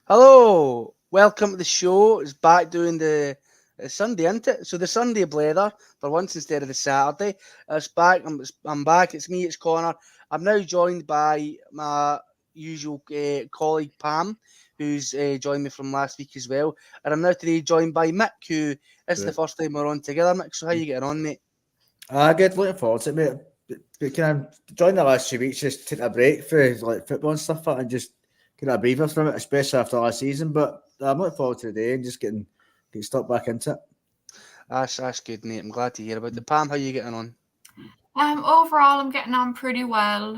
Hello, welcome to the show. It's back doing the Sunday, isn't it? So the Sunday Blether for once instead of the Saturday. It's back. I'm back. It's me. It's Conor. I'm now joined by my usual colleague Pam, who's joined me from last week as well. And I'm now today joined by Mick, who is the Right. first time we're on together. Mick, so how you getting on, mate? Good. Looking forward to it, mate. But can I join the last 2 weeks? Just take a break for like football and stuff, and just get a breather from it, especially after last season. But I'm looking forward to the day and just getting stuck back into it. That's good, mate. I'm glad to hear about it. Pam, how you getting on? Overall, I'm getting on pretty well.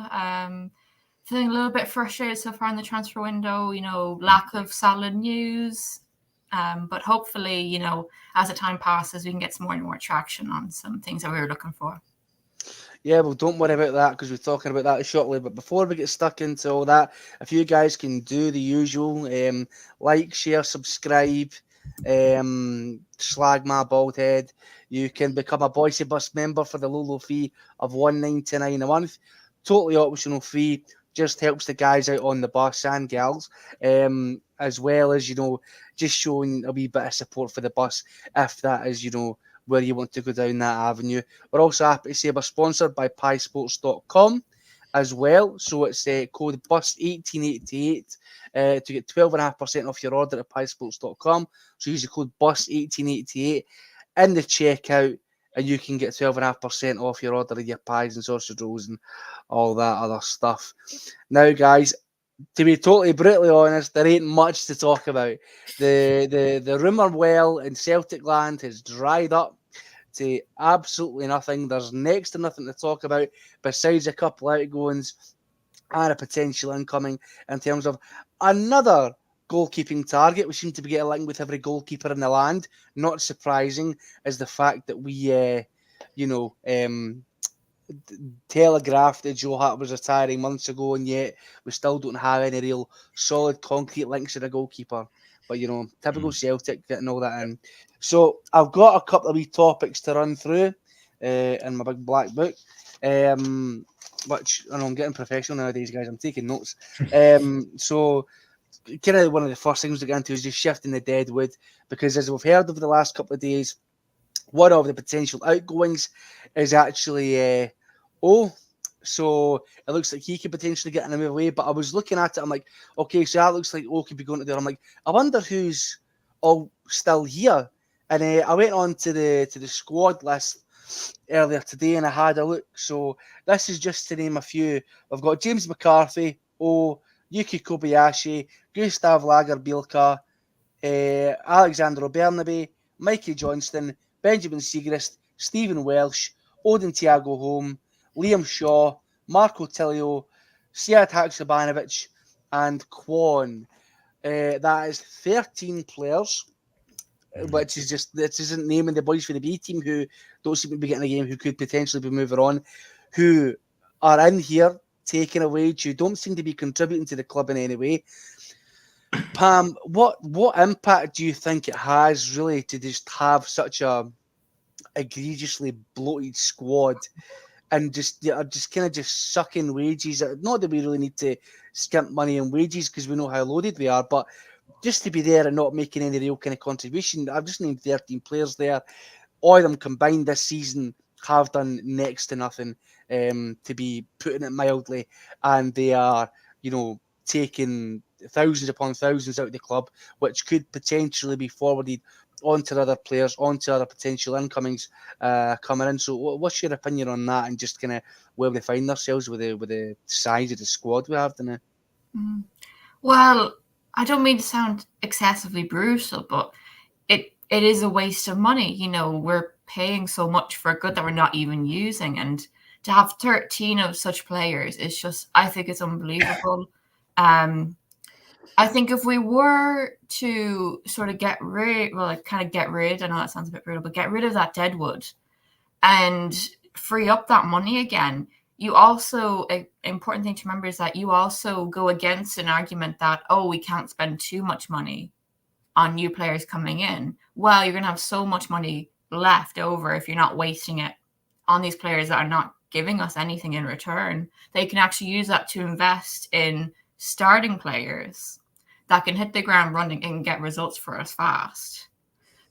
Feeling a little bit frustrated so far in the transfer window. Lack of solid news. But hopefully, as the time passes, we can get some more and more traction on some things that we were looking for. Yeah, well, don't worry about that because we're talking about that shortly. But before we get stuck into all that, if you guys can do the usual, like, share, subscribe, slag my bald head. You can become a Bhoycie Bus member for the low fee of $1.99 a month. Totally optional fee. Just helps the guys out on the bus and gals, as well as just showing a wee bit of support for the bus if that is where you want to go down that avenue. We're also happy to say we're sponsored by piesports.com as well. So it's code BUS1888 to get 12.5% off your order at piesports.com. So use the code BUS1888 in the checkout and you can get 12.5% off your order of your pies and sausage rolls and all that other stuff. Now, guys, to be totally brutally honest, there ain't much to talk about. The rumour well in Celtic land has dried up to absolutely nothing. There's next to nothing to talk about besides a couple outgoings and a potential incoming in terms of another goalkeeping target. We seem to be getting linked with every goalkeeper in the land. Not surprising is the fact that we, telegraphed that Joe Hart was retiring months ago, and yet we still don't have any real solid concrete links to the goalkeeper. But typical Celtic getting all that in. So I've got a couple of wee topics to run through in my big black book. Which I know I'm getting professional nowadays, guys. I'm taking notes. So kind of one of the first things to get into is just shifting the Deadwood, because as we've heard over the last couple of days, one of the potential outgoings is actually so it looks like he could potentially get in a move away. But I was looking at it, I'm like, okay, so that looks like could be going to there. I'm like, I wonder who's all still here. And I went on to the squad list earlier today and I had a look. So this is just to name a few. We've got James McCarthy, Yuki Kobayashi, Gustav Lagerbielke, Alexander Bernabe, Mikey Johnston, Benjamin Siegrist, Stephen Welsh, Odin Thiago Home, Liam Shaw, Marco Tilio, Sead Haksabanovic, and Kwon. That is 13 players, which is just, this isn't naming the boys for the B team who don't seem to be getting a game, who could potentially be moving on, who are in here taking a wage, who don't seem to be contributing to the club in any way. Pam, what impact do you think it has really to just have such a egregiously bloated squad and just kind of just sucking wages? Not that we really need to skimp money on wages because we know how loaded we are, but just to be there and not making any real kind of contribution. I've just named 13 players there. All of them combined this season have done next to nothing, to be putting it mildly, and they are, taking thousands upon thousands out of the club, which could potentially be forwarded onto other players, onto other potential incomings coming in. So, what's your opinion on that, and just kind of where they find themselves with the size of the squad we have now? Well, I don't mean to sound excessively brutal, but it is a waste of money. We're paying so much for a good that we're not even using, and to have 13 of such players is just, I think it's unbelievable. I think if we were to sort of get rid, I know that sounds a bit brutal, but get rid of that Deadwood and free up that money again. You also, an important thing to remember is that you also go against an argument that, we can't spend too much money on new players coming in. Well, you're going to have so much money left over if you're not wasting it on these players that are not giving us anything in return. They can actually use that to invest in starting players that can hit the ground running and get results for us fast.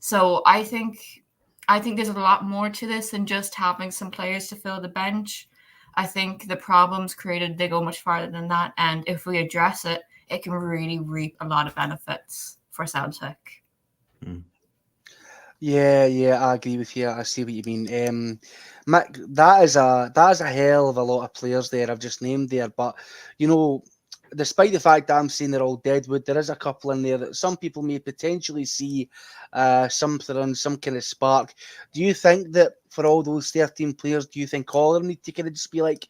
So I think there's a lot more to this than just having some players to fill the bench. I think the problems created, they go much farther than that. And if we address it, it can really reap a lot of benefits for Celtic. Yeah, I agree with you. I see what you mean. Mick, that is a hell of a lot of players there I've just named there. But despite the fact that I'm saying they're all Deadwood, there is a couple in there that some people may potentially see something on, some kind of spark. Do you think that for all those 13 players, do you think all of them need to kind of just be like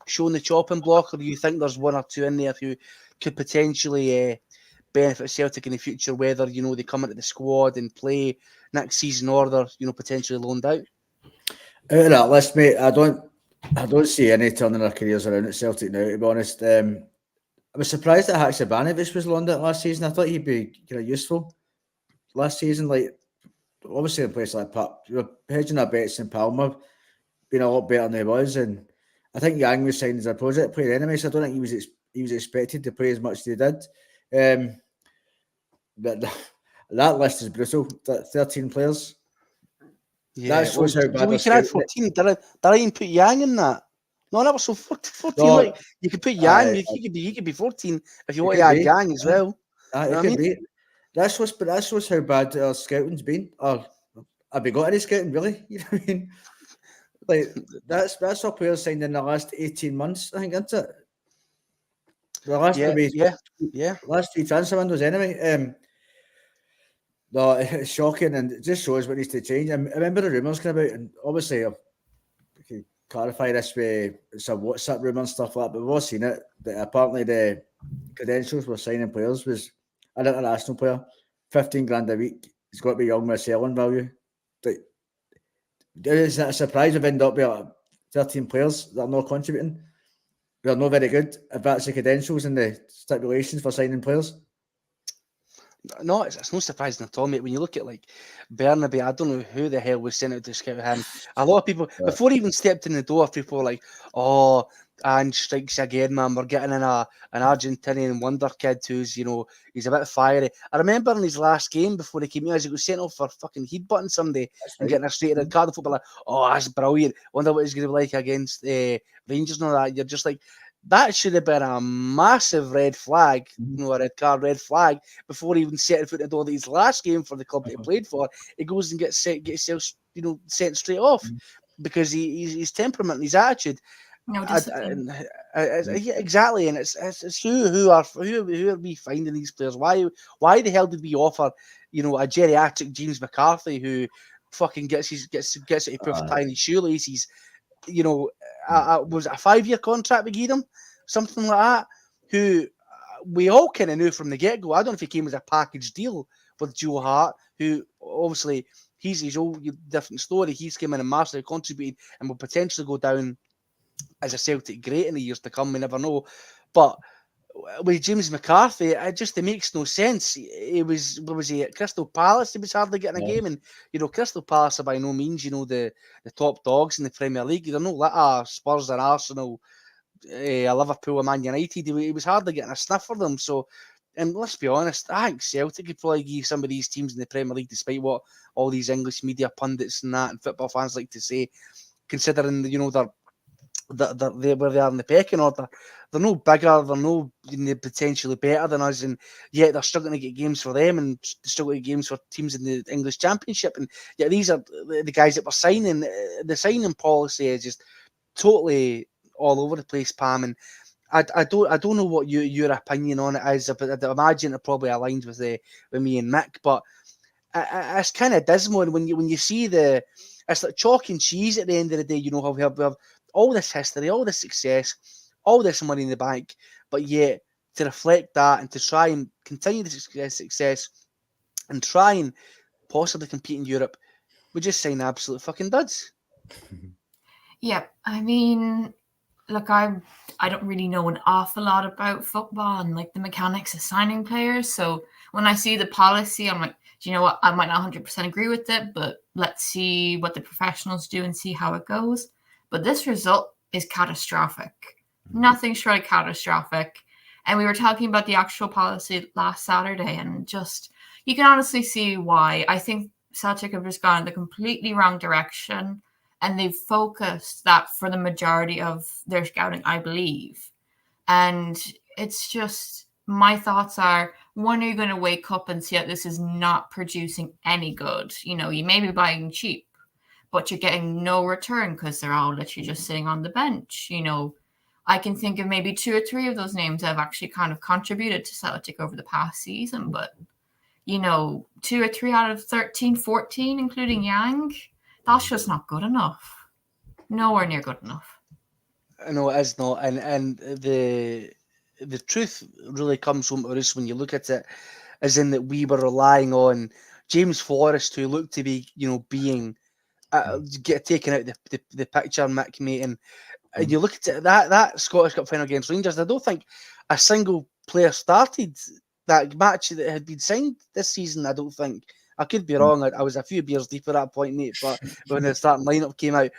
showing the chopping block, or do you think there's one or two in there who could potentially benefit Celtic in the future, whether they come into the squad and play next season, or they're potentially loaned out? Out of that list, mate, I don't see any turning their careers around at Celtic now, to be honest. I was surprised that Haksabanovic was loaned out last season. I thought he'd be kind of useful last season. Like, obviously, in a place like Pat, we were hedging our bets in Palma, being a lot better than he was. And I think Yang was signed as a project player anyway, so I don't think he was expected to play as much as he did. But that list is brutal. 13 players. Yeah, that shows how bad we can add 14. Did I even put Yang in that? No, that was so 14. No, like, you could put Yang. He could be 14 if you want to add Yang as well. It could be. That shows how bad our scouting's been. Or have we got any scouting really? You know what I mean? Like that's our players signed in the last 18 months. I think, isn't it? The last last 3 transfer windows anyway. No, it's shocking, and it just shows what needs to change. I remember the rumours came about, and obviously I can clarify this with some WhatsApp rumour and stuff like that, but we've all seen it, that apparently the credentials for signing players was an international player, 15 grand a week. He's got to be young with a selling value. Is it a surprise we've ended up with 13 players that are not contributing? They're not very good, if that's the credentials and the stipulations for signing players. No, it's no surprising at all, mate. When you look at like Bernabe, I don't know who the hell was sent out to scout him. A lot of people, before he even stepped in the door, people were like, "Oh, and strikes again, man. We're getting in an Argentinian wonder kid who's, he's a bit fiery." I remember in his last game before he came out, he got sent off for fucking headbutting somebody and getting a straight red card. The football, like, "Oh, that's brilliant. Wonder what he's going to be like against Rangers and all that." You're just like, that should have been a massive red flag, a red card, red flag, before he even set foot in the door. His last game for the club that he played for, he goes and gets sent straight off because his temperament and his attitude. No discipline. Exactly, and it's who are we finding these players? Why the hell did we offer a geriatric James McCarthy who fucking gets it to put tiny shoelaces? Was it a 5-year contract we gave him? Something like that, who we all kind of knew from the get-go. I don't know if he came as a package deal with Joe Hart, who obviously he's his own different story. He's come in and massively contributed and will potentially go down as a Celtic great in the years to come. We never know. But with James McCarthy, it makes no sense. He was at Crystal Palace? He was hardly getting a game, and Crystal Palace are by no means the top dogs in the Premier League. They're not like Spurs and Arsenal, Liverpool and Man United. He was hardly getting a sniff for them. So, and let's be honest, I think Celtic could probably give some of these teams in the Premier League, despite what all these English media pundits and that and football fans like to say, considering they're where they are in the pecking order. They're no bigger, they're no potentially better than us, and yet they're struggling to get games for them and struggling to get games for teams in the English Championship. And yet these are the guys that we're signing. The signing policy is just totally all over the place, Pam. And I don't know what your opinion on it is, but I imagine it probably aligns with me and Mick. But it's kind of dismal when you see it's like chalk and cheese at the end of the day. How we have all this history, all this success, all this money in the bank, but yet to reflect that and to try and continue the success and try and possibly compete in Europe, we just sign absolute fucking duds. Yeah, I mean, look, I don't really know an awful lot about football and like the mechanics of signing players. So when I see the policy, I'm like, do you know what? I might not 100% agree with it, but let's see what the professionals do and see how it goes. But this result is catastrophic. Nothing short of catastrophic. And we were talking about the actual policy last Saturday, and just you can honestly see why. I think Celtic have just gone in the completely wrong direction, and they've focused that for the majority of their scouting, I believe. And it's just, my thoughts are, when are you going to wake up and see that this is not producing any good? You know, you may be buying cheap, but you're getting no return because they're all literally just sitting on the bench. You know, I can think of maybe 2 or 3 of those names that have actually kind of contributed to Celtic over the past season, but, you know, 2 or 3 out of 13, 14, including Yang, that's just not good enough. Nowhere near good enough. No, it is not, and the truth really comes home to us when you look at it, as in that we were relying on James Forrest, who looked to be, you know, being get taken out the picture, Mick, mate, and you look at it, that Scottish Cup final against Rangers, I don't think a single player started that match that had been signed this season. I don't think. I could be wrong. I was a few beers deep at that point, mate, but when the starting lineup came out.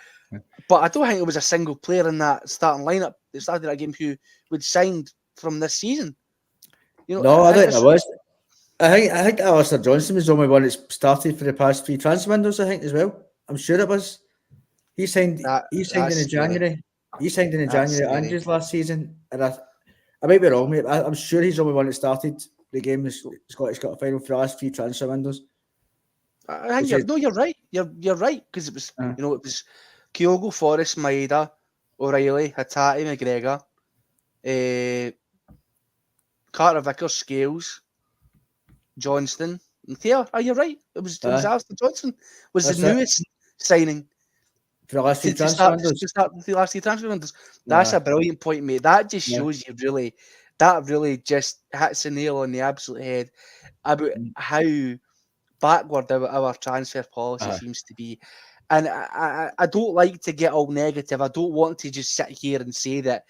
But I don't think it was a single player in that starting lineup that started that game who would signed from this season. You know, no, I think there was. I think Alistair Johnson was the only one that started for the past 3 transfer windows, I think, as well. I'm sure it was. He signed in January. He signed in January and just last season. And I might be wrong, mate. I'm sure he's the only one that started the game, the Scottish Cup final, for the last 3 transfer windows. I think you're right. You're right, because it was you know, it was Kyogo, Forrest, Maeda, O'Reilly, Hatate, McGregor, Carter, Vickers, Scales, Johnston, and Thea. You're right. It was Alistair Johnson was the newest signing for the last 3 transfer windows. To start the last 3 transfer windows. That's a brilliant point, mate. That just shows you really. That really just hits a nail on the absolute head about how backward our transfer policy seems to be. And I don't like to get all negative. I don't want to just sit here and say that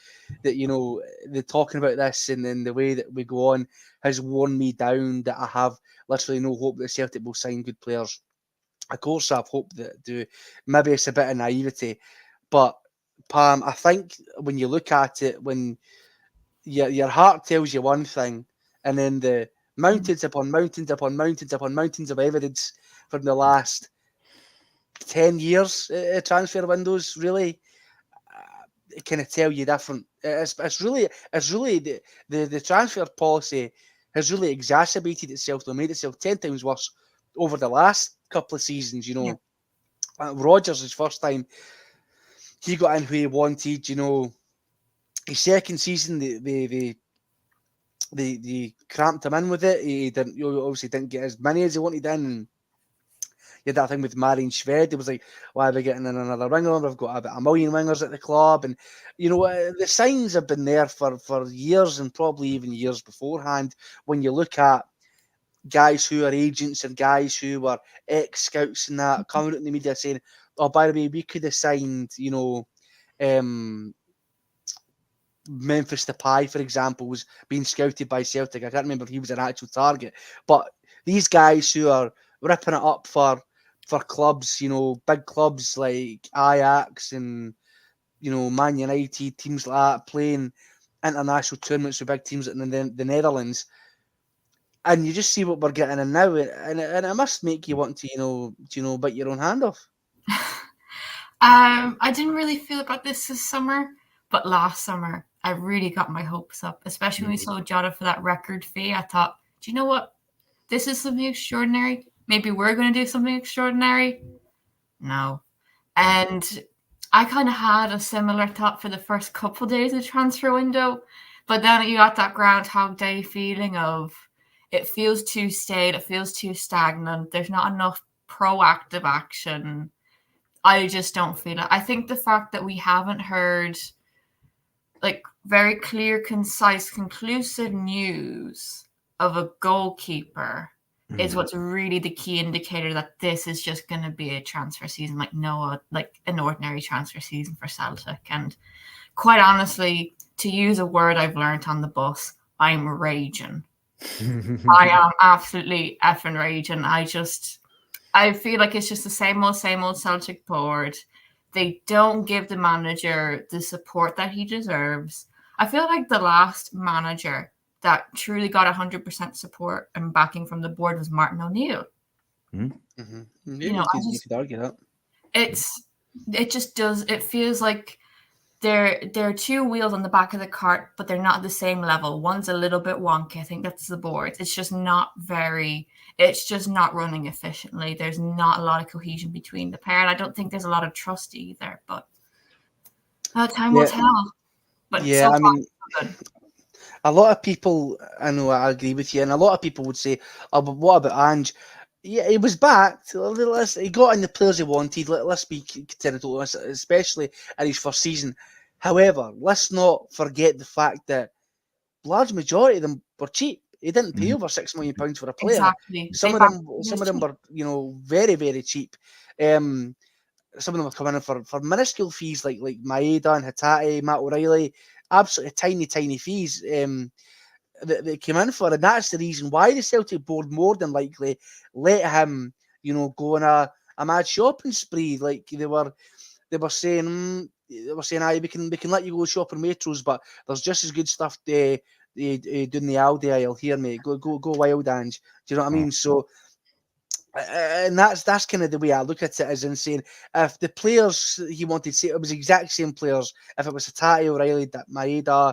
you know, the talking about this and then the way that we go on has worn me down, that I have literally no hope that Celtic will sign good players. Of course, I have hope that do. Maybe it's a bit of naivety, but Pam, I think when you look at it, when your heart tells you one thing, and then the mountains upon mountains upon mountains upon mountains of evidence from the last 10 years transfer windows really kind of tell you different. It's really the transfer policy has really exacerbated itself and made itself 10 times worse over the last couple of seasons. You know, Rodgers, his first time he got in who he wanted, you know, his second season they cramped him in with it. He obviously didn't get as many as he wanted in. And you had that thing with Marian Shved. It was like, why are we getting in another winger? We've got about 1 million wingers at the club. And, you know, the signs have been there for years and probably even years beforehand. When you look at guys who are agents and guys who were ex-scouts and that coming out in the media saying, oh, by the way, we could have signed, you know, Memphis Depay, for example, was being scouted by Celtic. I can't remember if he was an actual target. But these guys who are ripping it up for clubs, you know, big clubs like Ajax and, you know, Man United, teams like that, playing international tournaments with big teams in the Netherlands. And you just see what we're getting in now, and it must make you want to, you know, bite your own hand off. I didn't really feel about this summer, but last summer I really got my hopes up, especially when we sold Jota for that record fee. I thought, do you know what? This is something extraordinary. Maybe we're going to do something extraordinary. No. And I kind of had a similar thought for the first couple of days of the transfer window, but then you got that Groundhog Day feeling of it feels too stale, it feels too stagnant, there's not enough proactive action. I just don't feel it. I think the fact that we haven't heard like very clear, concise, conclusive news of a goalkeeper is what's really the key indicator that this is just going to be a transfer season like an ordinary transfer season for Celtic. And quite honestly, to use a word I've learned on the bus, I'm raging. I am absolutely effing raging. I feel like it's just the same old Celtic board. They don't give the manager the support that he deserves. I feel like the last manager that truly got 100% support and backing from the board was Martin O'Neill. Mm-hmm. You know, you could argue that. It feels like there are two wheels on the back of the cart, but they're not at the same level. One's a little bit wonky. I think that's the board. It's just not running efficiently. There's not a lot of cohesion between the pair. And I don't think there's a lot of trust either, but time will tell. But yeah, so I mean, far, so good. a lot of people, I know I agree with you, and a lot of people would say, oh, but what about Ange? Yeah, he was backed. He got in the players he wanted. Let's be territorial, especially in his first season. However, let's not forget the fact that large majority of them were cheap. He didn't pay over £6 million for a player. Exactly. Some of them were, very, very cheap. Some of them were coming in for minuscule fees like Maeda and Hatate, Matt O'Reilly, absolutely tiny fees. That they came in for, and that's the reason why the Celtic board more than likely let him, go on a mad shopping spree. Like they were saying, aye, we can let you go shopping Waitrose, but there's just as good stuff doing the Aldi aisle here, mate. Go wild, Ange. Do you know what I mean? So, and that's kind of the way I look at it, as in saying, if the players he wanted, say it was the exact same players, if it was Hatate, O'Reilly, Maeda,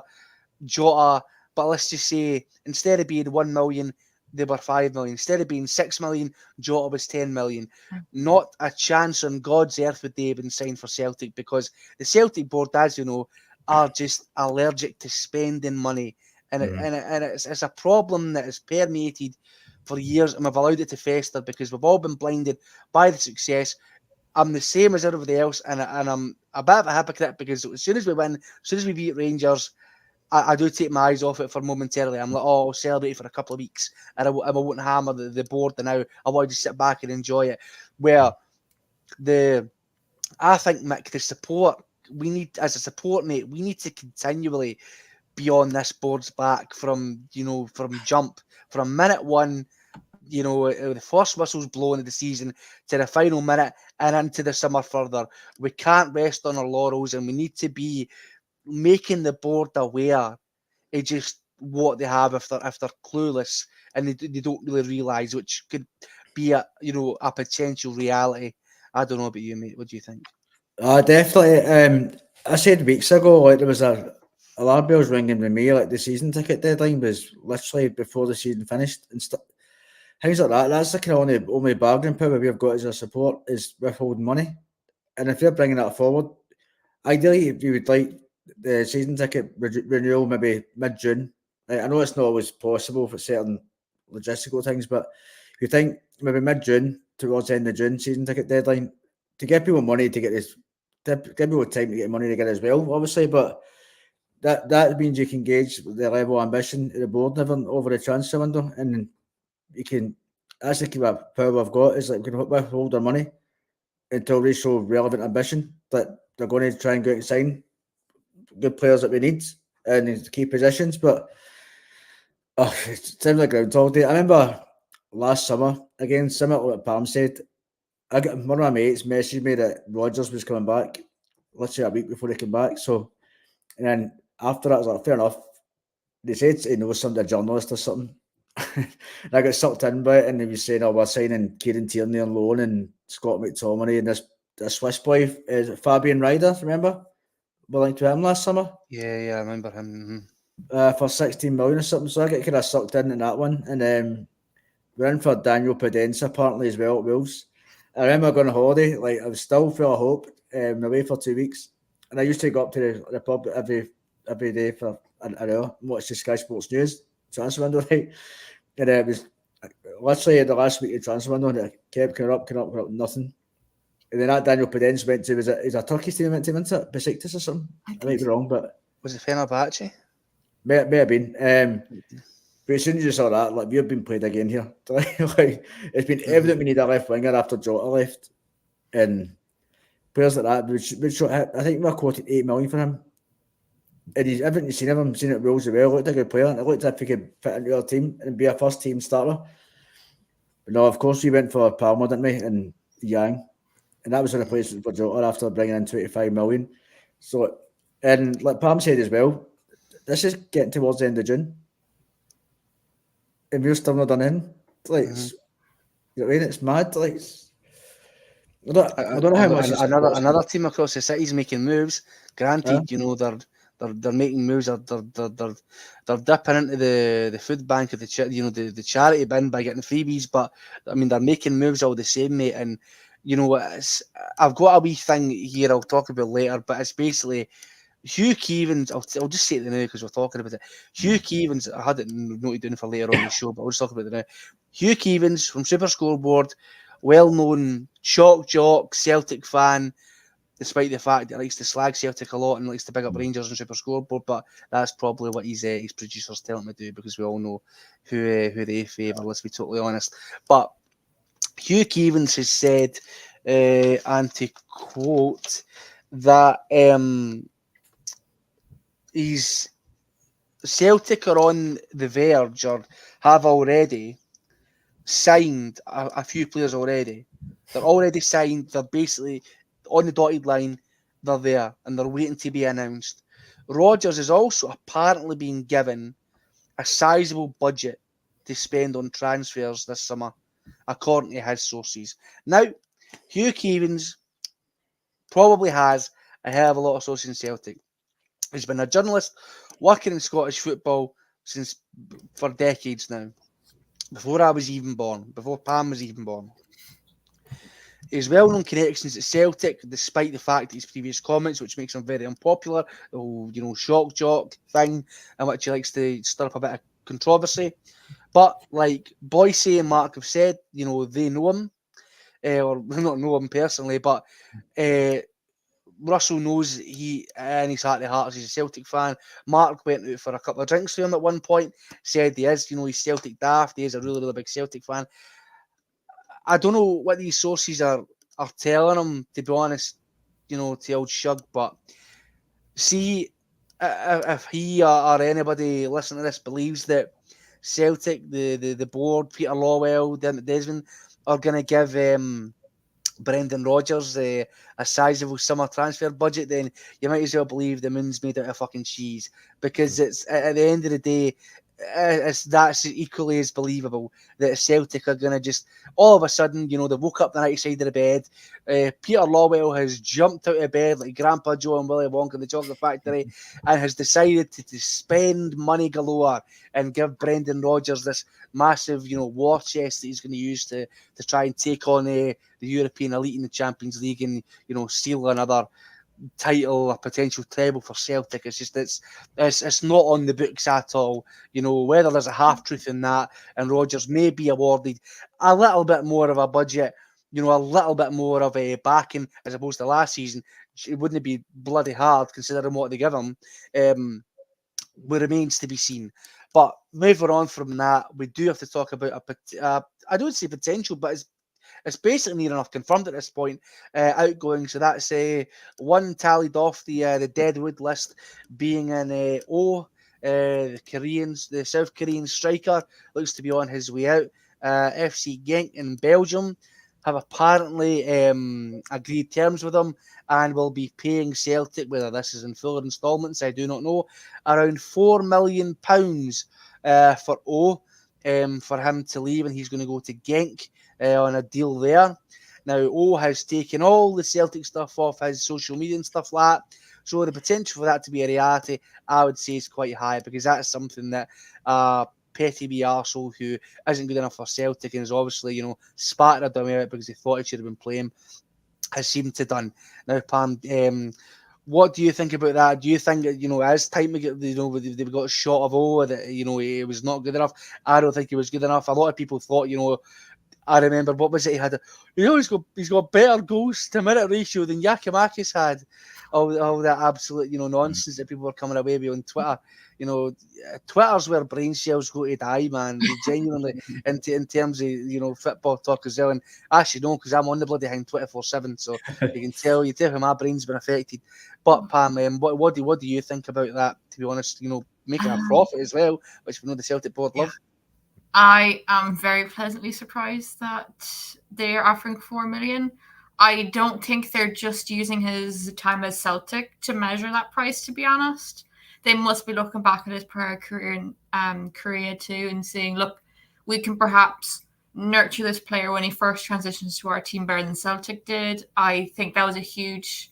Jota. But let's just say, instead of being 1 million, they were 5 million. Instead of being 6 million, Jota was 10 million. Not a chance on God's earth would they have been signed for Celtic, because the Celtic board, as you know, are just allergic to spending money. And it's a problem that has permeated for years, and we've allowed it to fester because we've all been blinded by the success. I'm the same as everybody else, and I'm a bit of a hypocrite, because as soon as we win, as soon as we beat Rangers, I do take my eyes off it for momentarily. I'm like, oh, I'll celebrate for a couple of weeks, and I won't hammer the board. And now I want to just sit back and enjoy it. Where I think, Mick, the support we need as a support mate, we need to continually be on this board's back from jump, from minute one. The first whistle's blown of the season to the final minute and into the summer further. We can't rest on our laurels, and we need to be making the board aware of just what they have if they're clueless and they don't really realise, which could be a potential reality. I don't know about you, mate. What do you think? Definitely. I said weeks ago, like, there was a alarm bells ringing with me, like the season ticket deadline was literally before the season finished and things like that. That's the kind of only bargaining power we've got as a support, is withholding money. And if you're bringing that forward, ideally we would like the season ticket renewal maybe mid-June. I know it's not always possible for certain logistical things, but if you think maybe mid-June towards the end of June, season ticket deadline, to give people money to get this, give people time to get money to get it as well, obviously, but that means you can gauge the level of ambition of the board over the transfer window, and you can, that's the key power we've got, is like we can withhold our money until they show relevant ambition that they're going to try and go out and sign good players that we need in key positions. But it sounds like Groundhog Day. I remember last summer, again, similar to what Pam said, I got one of my mates messaged me that Rodgers was coming back literally a week before he came back. So, and then after that, I was like, fair enough. They said he knows some journalist or something. And I got sucked in by it, and he was saying, oh, we're signing Kieran Tierney on loan and Scott McTominay and this Swiss boy, Fabian Ryder, remember? We linked to him last summer. Yeah, I remember him. For 16 million or something. So I get kind of sucked in that one. And we're in for Daniel Podence apparently as well at Wolves. I remember going on holiday, like I was still full of hope, away for 2 weeks. And I used to go up to the pub every day for an hour and watch the Sky Sports News transfer window, right? And it was literally the last week of transfer window, and it kept coming up, nothing. And then that Daniel Podence went to, is a Turkish team went to, isn't it? Besiktas or something? I might be wrong, but was it Fenerbahce? May have been. But as soon as you saw that, like, we've been played again here. Like, it's been evident we need a left winger after Jota left. And players like that, which I think we're quoted 8 million for him. And everything you've seen of him, seen it Wolves as well, looked a good player. It looked as if he could fit into our team and be a first team starter. But no, of course we went for Palmer, didn't we? And Yang. And that was a replacement for Jota after bringing in 25 million. So, and like Pam said as well, this is getting towards the end of June, and we're still not done in. Like, it's, you know what I mean? It's mad. Like, I don't know how much another team across the city's making moves. Granted, you know, they're making moves. They're dipping into the food bank of the charity bin by getting freebies. But I mean, they're making moves all the same, mate. And you know, I've got a wee thing here I'll talk about later. But it's basically Hugh Keevins. I'll just say it now because we're talking about it. Hugh Keevins. I had it noted down for later on the show, but I'll just talk about it now. Hugh Keevins from Super Scoreboard, well-known shock jock, Celtic fan, despite the fact that he likes to slag Celtic a lot and likes to big up Rangers and Super Scoreboard, but that's probably what his producers tell him to do because we all know who they favour, let's be totally honest. But Hugh Keevins has said, and to quote, that he's Celtic are on the verge or have already signed a few players already. They're already signed. They're basically on the dotted line. They're there and they're waiting to be announced. Rodgers is also apparently being given a sizable budget to spend on transfers this summer, according to his sources. Now, Hugh Keevins probably has a hell of a lot of sources in Celtic. He's been a journalist working in Scottish football for decades now. Before I was even born, before Pam was even born. His well-known connections at Celtic, despite the fact that his previous comments, which makes him very unpopular, the whole, you know, shock jock thing, and which he likes to stir up a bit of controversy. But like Bhoycie and Marc have said, you know, they know him, or not know him personally, but Russell knows he, in his heart of hearts, he's a Celtic fan. Marc went out for a couple of drinks with him at one point, said he is, you know, he's Celtic daft, he is a really, really big Celtic fan. I don't know what these sources are telling him, to be honest, you know, to old Shug, but see if he or anybody listening to this believes that Celtic, the board, Peter Lawwell, Desmond, are going to give Brendan Rodgers a sizable summer transfer budget, then you might as well believe the moon's made out of fucking cheese, because it's at the end of the day, that's equally as believable that Celtic are going to just all of a sudden, you know, they woke up the night side of the bed. Peter Lawwell has jumped out of bed like Grandpa Joe and Willy Wonka in the Chocolate Factory and has decided to spend money galore and give Brendan Rodgers this massive, you know, war chest that he's going to use to try and take on the European elite in the Champions League and, you know, steal another title, a potential treble for Celtic. It's just it's not on the books at all. You know, whether there's a half truth in that, and Rodgers may be awarded a little bit more of a budget, you know, a little bit more of a backing as opposed to last season. It wouldn't be bloody hard considering what they give him. Remains to be seen. But moving on from that, we do have to talk about I don't say potential, but it's basically near enough confirmed at this point. Outgoing, so that's one tallied off the Deadwood list, being an the South Korean striker looks to be on his way out. FC Genk in Belgium have apparently agreed terms with him and will be paying Celtic, whether this is in full instalments, I do not know, around £4 million for him to leave, and he's going to go to Genk on a deal there. Now, O has taken all the Celtic stuff off his social media and stuff like that, so the potential for that to be a reality, I would say, is quite high, because that's something that petty wee arsehole who isn't good enough for Celtic and is obviously, you know, spattered a dummy out because he thought he should have been playing, has seemed to done. Now, Pam, what do you think about that? Do you think that, you know, as time, you know, they've got a shot of O that, you know, he was not good enough? I don't think he was good enough. A lot of people thought, you know, I remember, what was it? He had, he's got better goals to minute ratio than Yakimakis had. All that absolute, you know, nonsense that people were coming away with on Twitter. You know, Twitter's where brain cells go to die, man. Genuinely, in terms of, you know, football talk as well. And I should know, because I'm on the bloody thing 24/7, so you can tell how my brain's been affected. But Pam, what do you think about that? To be honest, you know, making a profit as well, which we know the Celtic board love. I am very pleasantly surprised that they're offering $4 million. I don't think they're just using his time as Celtic to measure that price, to be honest. they must be looking back at his prior career in Korea too and saying, look, we can perhaps nurture this player when he first transitions to our team better than Celtic did. I think that was a huge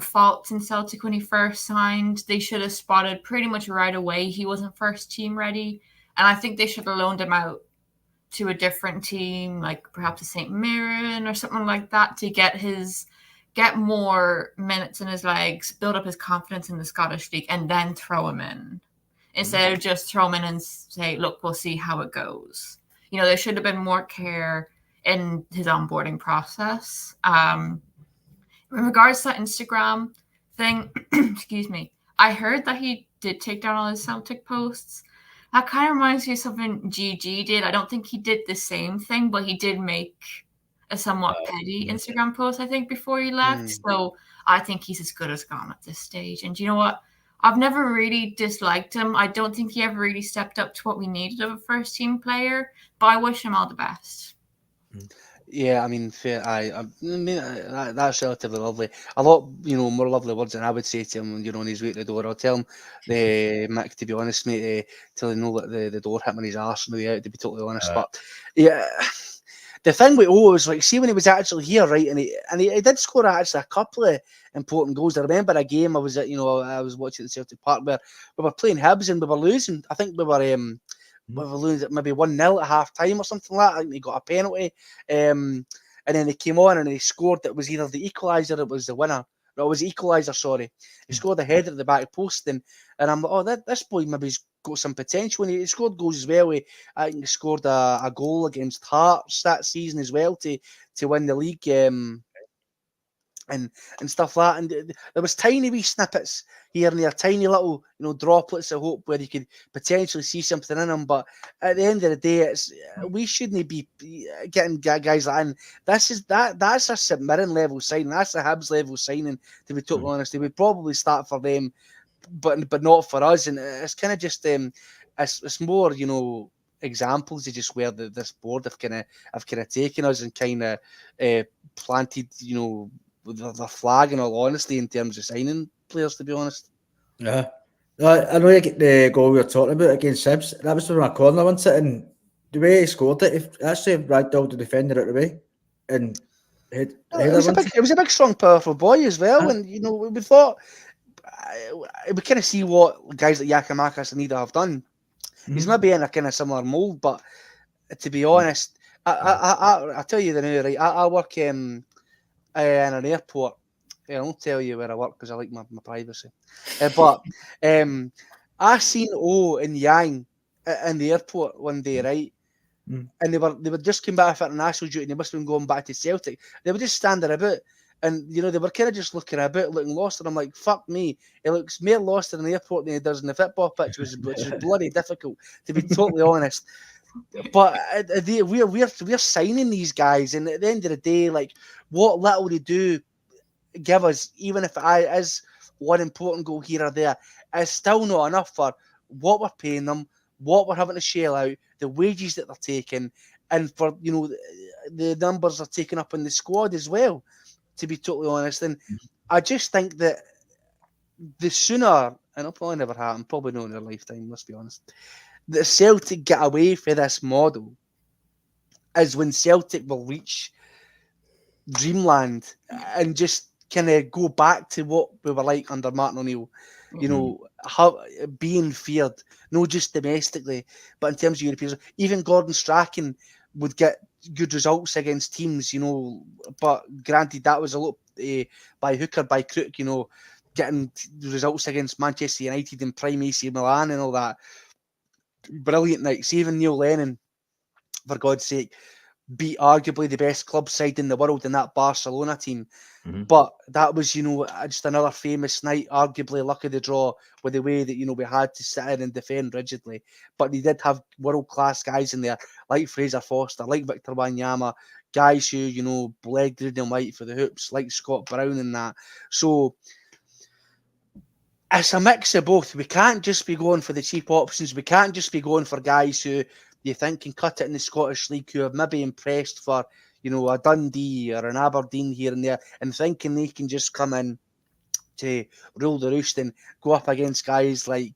fault in Celtic when he first signed. They should have spotted pretty much right away he wasn't first team ready. And I think they should have loaned him out to a different team, like perhaps a St. Mirren or something like that, to get more minutes in his legs, build up his confidence in the Scottish League, and then throw him in. Instead of just throw him in and say, look, we'll see how it goes. There should have been more care in his onboarding process. In regards to that Instagram thing, excuse me, I heard that he did take down all his Celtic posts. That kind of reminds me of something GG did. I don't think he did the same thing, but he did make a somewhat petty Instagram post, I think, before he left. So I think he's as good as gone at this stage. And you know what? I've never really disliked him. I don't think he ever really stepped up to what we needed of a first team player, but I wish him all the best. Yeah, I mean, fair. That's relatively lovely. A lot, more lovely words than I would say to him, on his way to the door. I'll tell him, Mick, to be honest, mate, till he know that the door hit him in his arse on the way out, to be totally honest. But yeah, the thing with O was like, see when he was actually here, right, and he did score actually a couple of important goals. I remember a game I was at, I was watching at Celtic Park where we were playing Hibs and we were losing. I think we were losing at maybe 1-0 at half time or something like that. I think they got a penalty. And then they came on and they scored. It was either the equaliser or it was the winner. No, it was the equaliser, sorry. He scored a header at the back post. And I'm like, oh, this boy maybe's got some potential. And he scored goals as well. I think he scored a goal against Hearts that season as well to win the league. And stuff like that. And there was tiny wee snippets here and there, tiny little, droplets of hope where you could potentially see something in them. But at the end of the day, we shouldn't be getting guys like that. That's a St. Mirren level signing. That's a Hibs level signing, to be totally honest. They would probably start for them, but not for us. And it's kind of just it's more, examples of just where this board have kind of taken us and kind of planted, the flag, in all honesty, in terms of signing players, to be honest. Yeah. I know you get the goal we were talking about against Hibs. That was from a corner, wasn't it? And the way he scored it, he actually ragdolled the defender out of the way. And it was a big, strong, powerful boy as well. And, we thought, we kind of see what guys like Giakoumakis and Ida have done. He's maybe in a kind of similar mould, but to be honest, I tell you the new, right? I work in an airport. I won't tell you where I work because I like my privacy. But I seen O and Yang in the airport one day, right? And they were just came back from international duty and they must have been going back to Celtic. They were just standing about and they were kind of just looking about, looking lost. And I'm like, fuck me. He looks more lost in the airport than he does in the football pitch, which is bloody difficult, to be totally honest. But we're signing these guys, and at the end of the day, like, what little they do give us, even if it is one important goal here or there, is still not enough for what we're paying them, what we're having to shell out, the wages that they're taking, and for the numbers they're taking up in the squad as well, to be totally honest. And I just think that the sooner, and it'll probably never happen, probably not in their lifetime, let's be honest, that Celtic get away from this model is when Celtic will reach dreamland and just kind of go back to what we were like under Martin O'Neill. How being feared, not just domestically, but in terms of Europeans. Even Gordon Strachan would get good results against teams, but granted that was a lot by hook or by crook, getting results against Manchester United and prime AC Milan and all that. Brilliant nights. Even Neil Lennon, for God's sake, beat arguably the best club side in the world in that Barcelona team. But that was, just another famous night, arguably luck of the draw with the way that, we had to sit in and defend rigidly. But they did have world-class guys in there, like Fraser Foster, like Victor Wanyama, guys who, bled green and white for the hoops, like Scott Brown and that. So it's a mix of both. We can't just be going for the cheap options. We can't just be going for guys who you think can cut it in the Scottish League, who have maybe impressed for, a Dundee or an Aberdeen here and there, and thinking they can just come in to rule the roost and go up against guys like,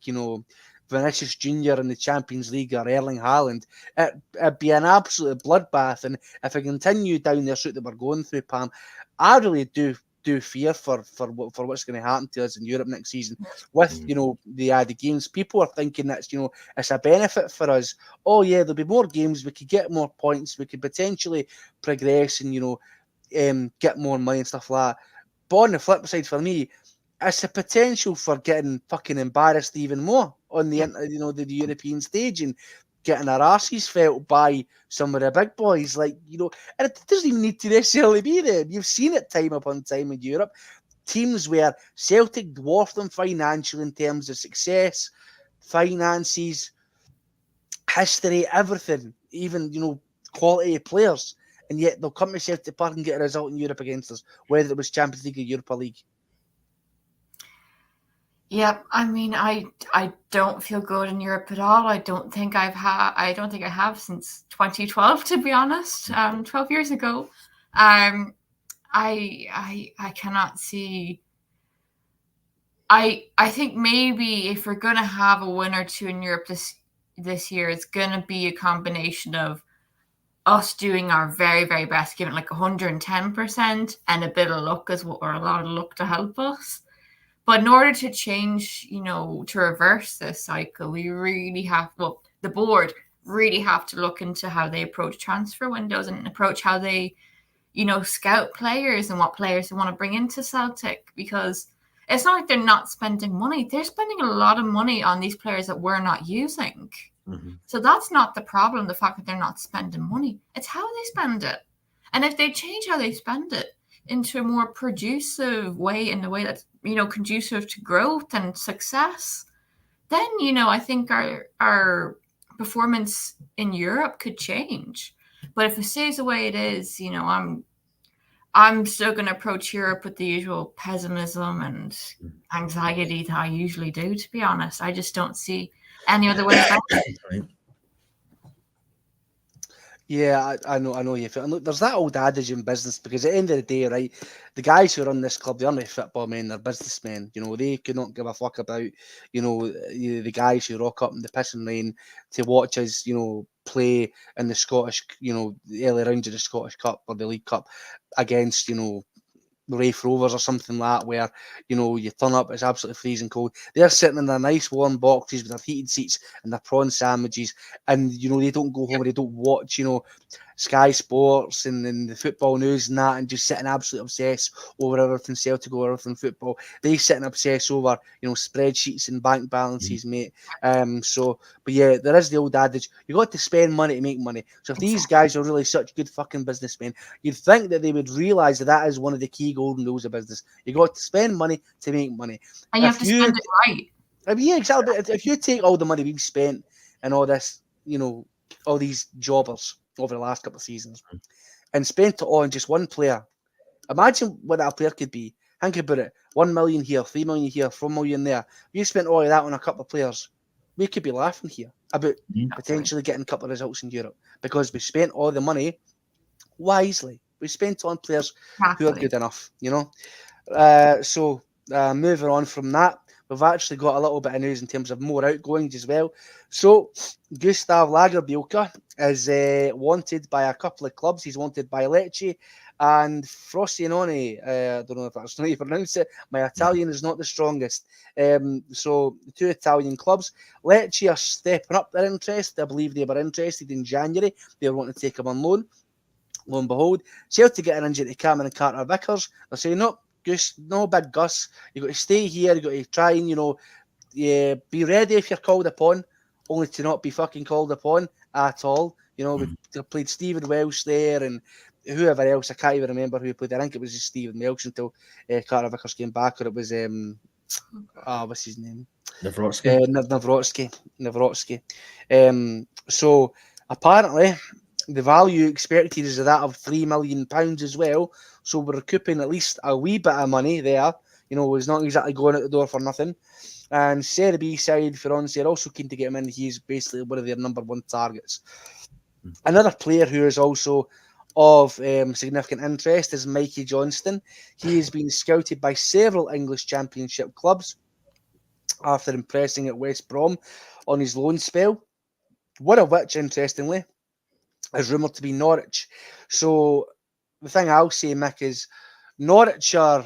Vinicius Jr. in the Champions League or Erling Haaland. It'd be an absolute bloodbath. And if we continue down the route that we're going through, Pam, I really do fear for what's going to happen to us in Europe next season with the games. People are thinking that's it's a benefit for us. Oh yeah, there'll be more games, we could get more points, we could potentially progress and get more money and stuff like that. But on the flip side, for me, it's a potential for getting fucking embarrassed even more on the the European stage and getting our arses felt by some of the big boys, and it doesn't even need to necessarily be there. You've seen it time upon time in Europe. Teams where Celtic dwarf them financially in terms of success, finances, history, everything, even, quality of players, and yet they'll come to Celtic Park and get a result in Europe against us, whether it was Champions League or Europa League. Yeah, I mean, I don't feel good in Europe at all. I don't think I have since 2012, to be honest. 12 years ago. I cannot see. I think maybe if we're gonna have a win or two in Europe this year, it's gonna be a combination of us doing our very, very best, giving like 110% and a bit of luck or a lot of luck to help us. But in order to change, to reverse this cycle, we really the board really have to look into how they approach transfer windows and approach how they, scout players and what players they want to bring into Celtic, because it's not like they're not spending money. They're spending a lot of money on these players that we're not using. Mm-hmm. So that's not the problem, the fact that they're not spending money. It's how they spend it. And if they change how they spend it into a more producive way, in the way that's, conducive to growth and success, then, I think our performance in Europe could change. But if it stays the way it is, I'm still going to approach Europe with the usual pessimism and anxiety that I usually do, to be honest. I just don't see any other way about it. Yeah, I know you feel. And look, there's that old adage in business, because at the end of the day, right, the guys who run this club, they aren't football men, they're businessmen. They could not give a fuck about, the guys who rock up in the pissing rain to watch us, play in the Scottish, the early rounds of the Scottish Cup or the League Cup against, Rafe Rovers or something like that, where you turn up, it's absolutely freezing cold. They're sitting in their nice warm boxes with their heated seats and their prawn sandwiches, and they don't go home, they don't watch Sky Sports and the football news and that, and just sit and absolutely obsess over everything Celtic, over everything football. They sit and obsess over spreadsheets and bank balances, mate. But yeah, there is the old adage, you got to spend money to make money. So if these guys are really such good fucking businessmen, you'd think that they would realise that is one of the key golden rules of business. You got to spend money to make money, and you have to spend it right. I mean, yeah, exactly. But if you take all the money we've spent and all this, all these jobbers over the last couple of seasons and spent it all on just one player, imagine what that player could be. Think about it: 1 million here, 3 million here, 4 million there. If you spent all of that on a couple of players, we could be laughing here about potentially getting a couple of results in Europe, because we spent all the money wisely. We spent on players who are good enough, So moving on from that, we've actually got a little bit of news in terms of more outgoings as well. So Gustav Lagerbielke is wanted by a couple of clubs. He's wanted by Lecce and Frosinone. I don't know if that's how you pronounce it. My Italian is not the strongest. So the two Italian clubs. Lecce are stepping up their interest. I believe they were interested in January. They were wanting to take him on loan. Lo and behold, Celtic get an injury to Cameron Carter-Vickers. They're saying, no, Gus, no big Gus. You've got to stay here. You've got to try and, be ready if you're called upon, only to not be fucking called upon at all. We played Stephen Welsh there and whoever else. I can't even remember who played. I think it was just Stephen Welsh until Carter-Vickers came back, or it was, what's his name? Nawrocki. So apparently, the value expected is that of £3 million as well. So we're recouping at least a wee bit of money there. It's not exactly going out the door for nothing. And Serie B side, Firenze, are also keen to get him in. He's basically one of their number one targets. Another player who is also of significant interest is Mikey Johnston. He has been scouted by several English Championship clubs after impressing at West Brom on his loan spell. One of which, interestingly, is rumoured to be Norwich. So the thing I'll say, Mick, is Norwich are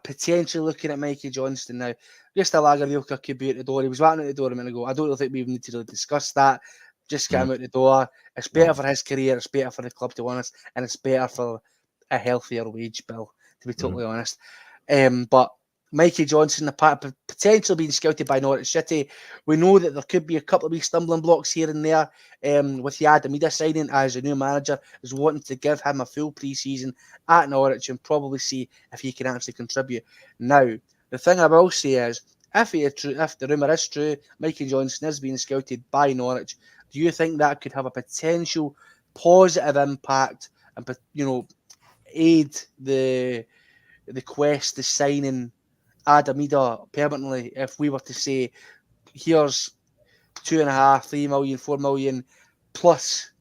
potentially looking at Mikey Johnston now. Just a Lagerwilka could be at the door. He was waiting at the door a minute ago. I don't think we even need to really discuss that. Just get him out the door. It's better for his career. It's better for the club, to be honest. And it's better for a healthier wage bill, to be totally honest. But Mikey Johnston, potentially being scouted by Norwich City. We know that there could be a couple of wee stumbling blocks here and there with the Adamida signing, as a new manager is wanting to give him a full pre-season at Norwich and probably see if he can actually contribute. Now, the thing I will say is, if the rumour is true, Mikey Johnston is being scouted by Norwich, do you think that could have a potential positive impact and, aid the quest to signing Adamida permanently? If we were to say, here's 2.5, 3 million, 4 million plus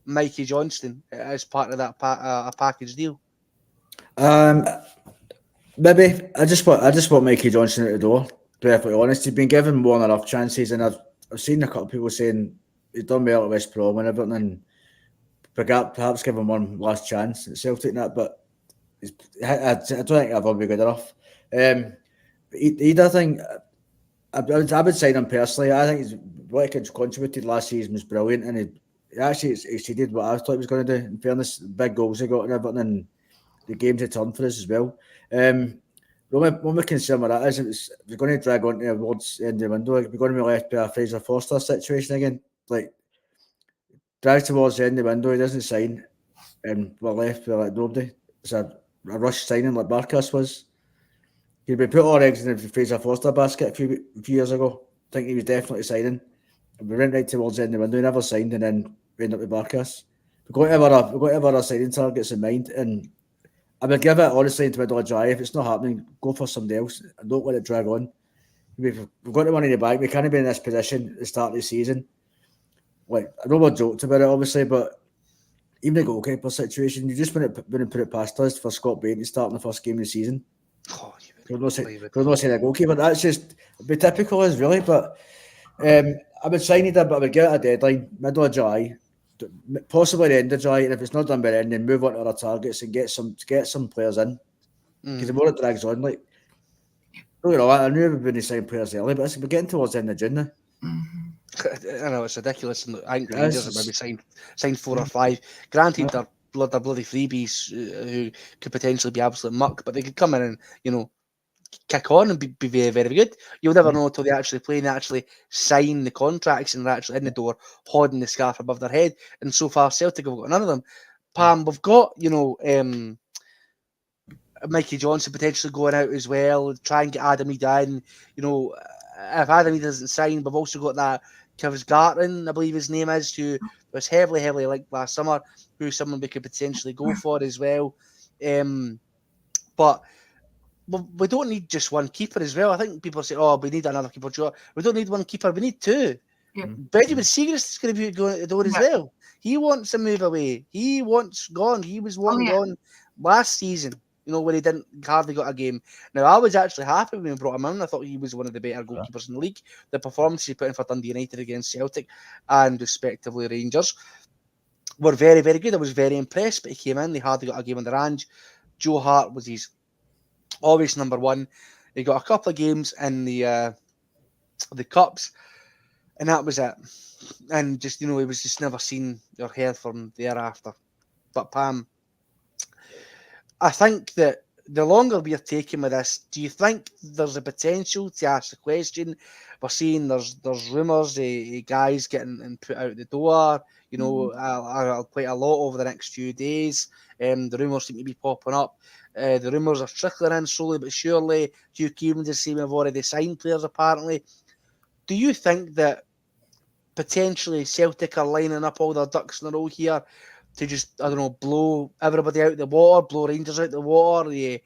Mikey Johnston as part of that a package deal. Maybe I just want Mikey Johnston at the door. To be perfectly honest, he's been given more than enoug chances, and I've seen a couple of people saying he's done well at West Brom and everything, and perhaps give him one last chance at Celtic and that. But I don't think I've ever be good enough. Either thing, I would sign him personally. I think what he contributed last season was brilliant, and he actually exceeded what I thought he was going to do. In fairness, big goals he got and everything, and the game's a turn for us as well. One we concern with that is we're going to drag on towards the end of the window. We're going to be left by a Fraser Forster situation again. Like, drag towards the end of the window, he doesn't sign, and we're left with like nobody. It's a rush signing like Barkas was. He'd been put all eggs in the Fraser Forster basket a few years ago. I think he was definitely signing. And we went right towards the end of the window, he never signed, and then we ended up with Barkas. We've got to have our signing targets in mind, and I would give it honestly into middle of July. If it's not happening, go for somebody else and don't let it drag on. We've got the money in the bank. We can't be in this position at the start of the season. Like, I know we're joked about it, obviously, but even the goalkeeper situation, you just wouldn't put it past us for Scott Bain to start in the first game of the season. We're not saying a goalkeeper. That's just it'd be typical, is really. But I would sign it, but I would give it a deadline, middle of July, possibly the end of July, and if it's not done by then, then move on to other targets and get some players in. Because the more it drags on, like, I knew we were going to sign players early, but we're getting towards the end of June now. I know, it's ridiculous. I think Rangers have maybe signed 4 or 5. Granted, they're bloody freebies who could potentially be absolute muck, but they could come in and kick on and be very, very good. You'll never know until they actually play and they actually sign the contracts and they're actually in the door holding the scarf above their head. And so far, Celtic have got none of them. Pam, we've got Mikey Johnson potentially going out as well. Try and get Adamida in. If Adamida doesn't sign, we've also got that Kivs-Garton, I believe his name is, who was heavily linked last summer, who's someone we could potentially go for as well. But we don't need just one keeper as well. I think people say, we need another keeper. We don't need one keeper, we need 2. Yeah. Benjamin Siegrist is going to be going at the door as well. He wants to move away. He wants gone. He was gone last season, when he hardly got a game. Now, I was actually happy when we brought him in. I thought he was one of the better goalkeepers in the league. The performance he put in for Dundee United against Celtic and respectively Rangers were very, very good. I was very impressed, but he came in. They hardly got a game on the range. Joe Hart was his always number 1. He got a couple of games in the cups, and that was it. And just, he was just never seen or heard from thereafter. But Pam, I think that the longer we are taking with this, do you think there's a potential to ask the question? We're seeing there's rumours of guys getting put out the door, quite a lot over the next few days. The rumours seem to be popping up. The rumours are trickling in slowly but surely. Hugh Keevans is saying we've already signed players, apparently. Do you think that potentially Celtic are lining up all their ducks in a row here to just, blow everybody out the water, blow Rangers out the water, they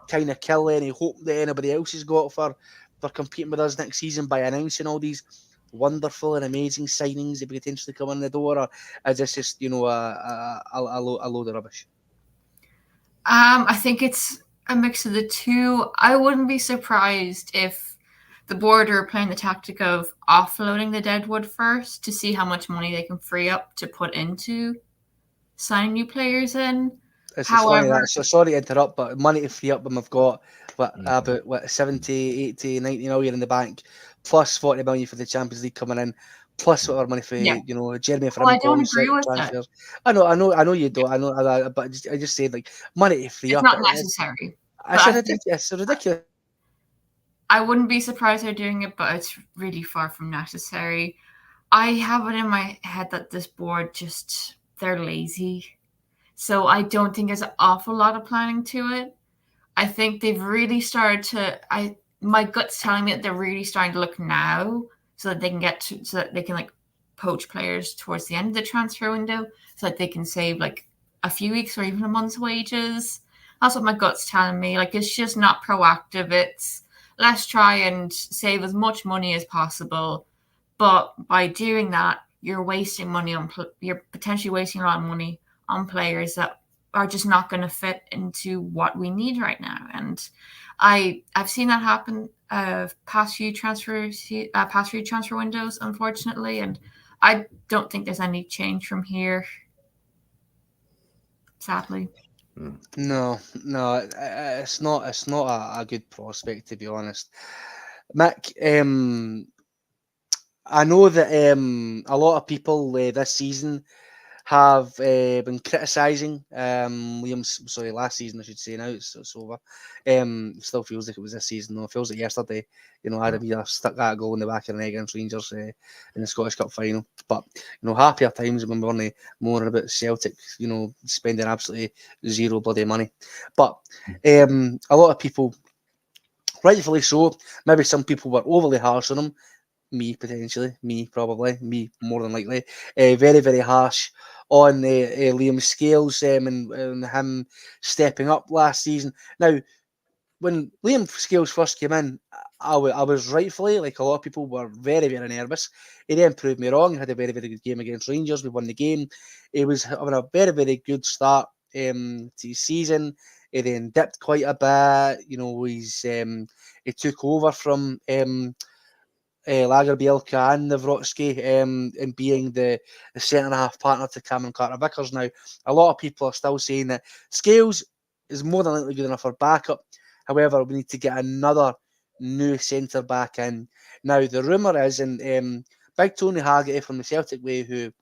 kind of kill any hope that anybody else has got for competing with us next season by announcing all these wonderful and amazing signings that potentially come in the door, or is this just a load of rubbish? I think it's a mix of the two. I wouldn't be surprised if the board are playing the tactic of offloading the Deadwood first to see how much money they can free up to put into signing new players in. It's However, funny that, so sorry to interrupt, but money to free up them, I've got about 70, 80, 90 million in the bank, plus 40 million for the Champions League coming in, plus whatever money for Jeremy I don't Frimpong, agree with that. transfers. I know you don't. I know, but I just said like money to free It's up. not necessary. It's ridiculous. I wouldn't be surprised they're doing it, but it's really far from necessary. I have it in my head that this board they're lazy. So I don't think there's an awful lot of planning to it. I think they've really started to. My gut's telling me that they're really starting to look now, so that they can like poach players towards the end of the transfer window, so that they can save like a few weeks or even a month's wages. That's what my gut's telling me. Like, it's just not proactive. It's let's try and save as much money as possible, but by doing that, you're wasting money you're potentially wasting a lot of money on players that are just not going to fit into what we need right now. And I've seen that happen past few transfer windows, unfortunately, and I don't think there's any change from here, sadly. No, it's not. It's not a good prospect, to be honest. Mick, I know that a lot of people this season have been criticising last season I should say. Now it's over. Still feels like it was this season though. It feels like yesterday. I'd have stuck that goal in the back of the net against Rangers in the Scottish Cup final. But happier times when we were more about Celtic, spending absolutely zero bloody money. But a lot of people, rightfully so, maybe some people were overly harsh on him. Me probably, me more than likely, very, very harsh on Liam Scales and him stepping up last season. Now, when Liam Scales first came in, I was rightfully, like a lot of people, were very, very nervous. He then proved me wrong. He had a very, very good game against Rangers. We won the game. He was having a very, very good start to his season. He then dipped quite a bit. He took over from Lagerbielke and Nawrocki in being the centre-half partner to Cameron Carter-Vickers. Now, a lot of people are still saying that Scales is more than likely good enough for backup. However, we need to get another new centre-back in. Now, the rumour is, and Big Tony Haggerty from the Celtic Way, who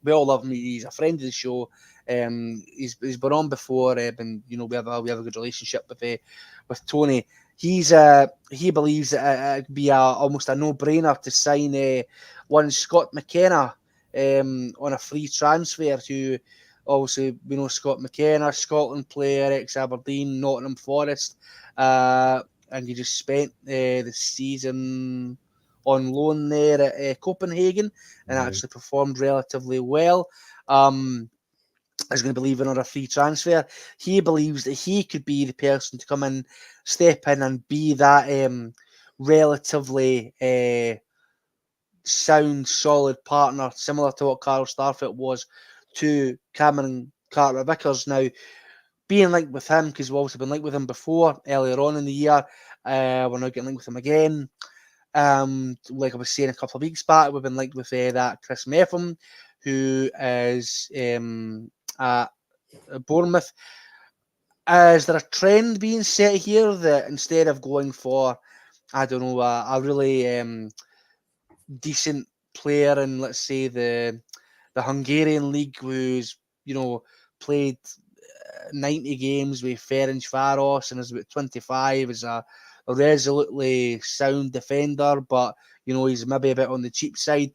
we all love him, he's a friend of the show. He's been on before, and we have a good relationship with Tony. He believes that it'd be almost a no-brainer to sign one Scott McKenna on a free transfer. Who obviously we know Scott McKenna, Scotland player, ex-Aberdeen, Nottingham Forest, and he just spent the season on loan there at Copenhagen and actually performed relatively well. Is going to be leaving on a free transfer. He believes that he could be the person to come in, step in, and be that relatively sound, solid partner, similar to what Carl Starfelt was to Cameron Carter-Vickers. Now, being linked with him, because we've also been linked with him before, earlier on in the year, we're now getting linked with him again. Like I was saying a couple of weeks back, we've been linked with that Chris Metham, who is at Bournemouth. Is there a trend being set here that instead of going for, I don't know, a really decent player in, let's say, the Hungarian league, who's played 90 games with Ferencváros and is about 25, is a resolutely sound defender, but he's maybe a bit on the cheap side?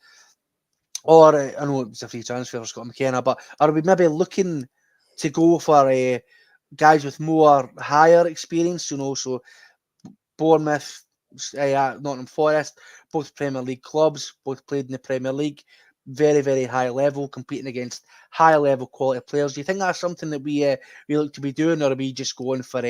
Or I know it's a free transfer for Scott McKenna, but are we maybe looking to go for guys with more higher experience? So Bournemouth, Nottingham Forest, both Premier League clubs, both played in the Premier League, very, very high level, competing against high level quality players. Do you think that's something that we look to be doing, or are we just going for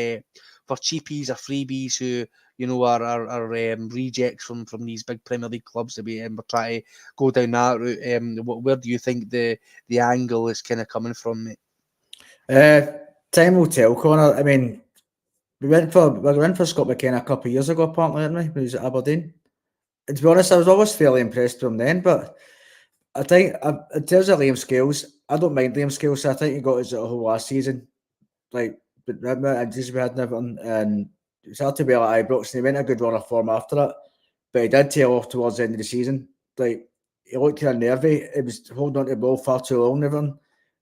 cheapies or freebies who, you know, are rejects from these big Premier League clubs that we're trying to go down that route. Where do you think the angle is kind of coming from, mate? Time will tell, Conor. I mean, we went for Scott McKenna a couple of years ago, apparently, didn't we? When he was at Aberdeen. And to be honest, I was always fairly impressed with him then, but I think in terms of Liam Scales, I don't mind Liam Scales. So I think he got us a whole last season. Like, but injuries we had and everything, and it's hard to be like Ibrox, and he went a good run of form after that. But he did tail off towards the end of the season. Like, he looked kind of nervy. He was holding on to the ball far too long and everything.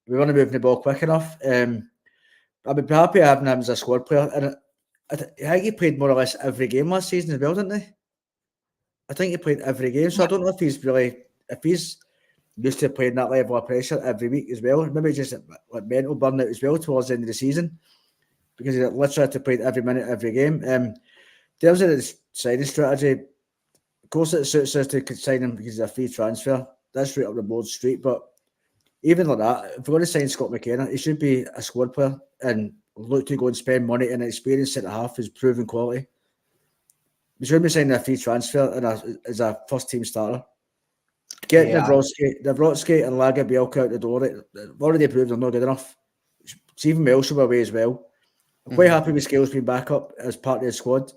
We weren't moving the ball quick enough. I'd be happy having him as a squad player. And I think he played more or less every game last season as well, didn't he? I think he played every game. So I don't know if he's used to playing that level of pressure every week as well. Maybe just like mental burnout as well towards the end of the season, because he literally had to play every minute, every game. In terms of the signing strategy, of course it suits us to sign him because he's a free transfer. That's right up the board street. But even like that, if we're going to sign Scott McKenna, he should be a squad player and look to go and spend money in an experienced centre-half who's proven quality. We shouldn't be signing a free transfer as a first-team starter. Get Nawrocki and Lagerbielke out the door. They've already proved they're not good enough. Stephen Melsham away as well. I'm quite happy with Scales being back up as part of the squad,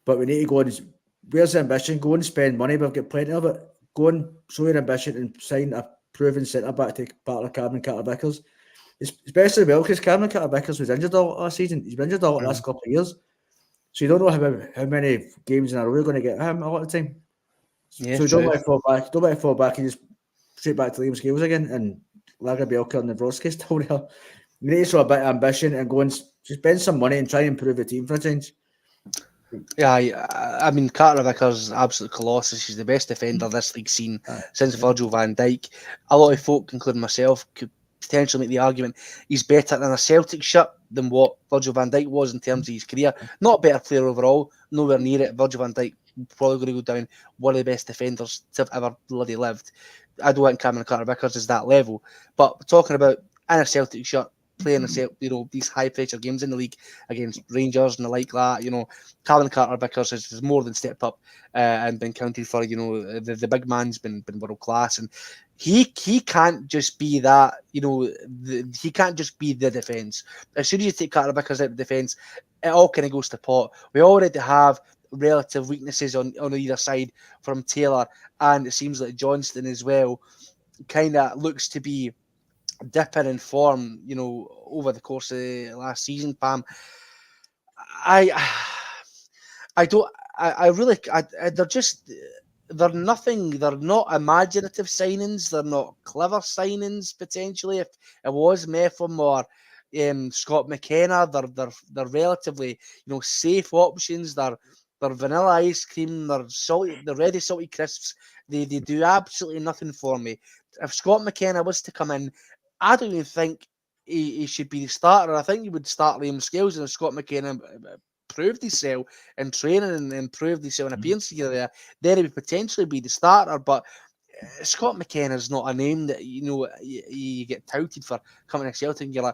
but we need to go and, where's the ambition? Go and spend money. We've got plenty of it. Go and show your ambition and sign a proven centre-back to partner Cameron Carter-Vickers. Especially well, because Cameron Carter-Vickers was injured all last season. He's been injured all the last couple of years. So you don't know how many games in a row you're going to get him a lot of the time. Yeah, so you don't want to fall back. Don't want to fall back and just straight back to Liam Scales again and Lagerbielke and Nawrocki still there. You need to show a bit of ambition and go and just spend some money and try and improve the team for a change. Yeah, I mean, Carter-Vickers is absolute colossus. He's the best defender this league's seen since Virgil van Dijk. A lot of folk, including myself, could potentially make the argument he's better in a Celtic shirt than what Virgil van Dijk was in terms of his career. Not a better player overall, nowhere near it. Virgil van Dijk probably going to go down one of the best defenders to have ever bloody lived. I don't think Cameron Carter-Vickers is that level. But talking about in a Celtic shirt, playing these high pressure games in the league against Rangers and the like that, Cameron Carter-Vickers has more than stepped up and been counted for. The big man's been world class, and he can't just be that. He can't just be the defence. As soon as you take Carter-Vickers out of the defence, it all kind of goes to pot. We already have relative weaknesses on either side from Taylor, and it seems like Johnston as well kind of looks to be dipping in form, over the course of the last season, Pam. They're nothing. They're not imaginative signings. They're not clever signings. Potentially, if it was Mepham or Scott McKenna, they're relatively safe options. They're vanilla ice cream. They're salty. They're ready salty crisps. They do absolutely nothing for me. If Scott McKenna was to come in, I don't even think he should be the starter. I think you would start Liam Scales, and if Scott McKenna proved himself in training and improved himself in appearances there, then he would potentially be the starter. But Scott McKenna is not a name that you get touted for coming to Celtic and you're like,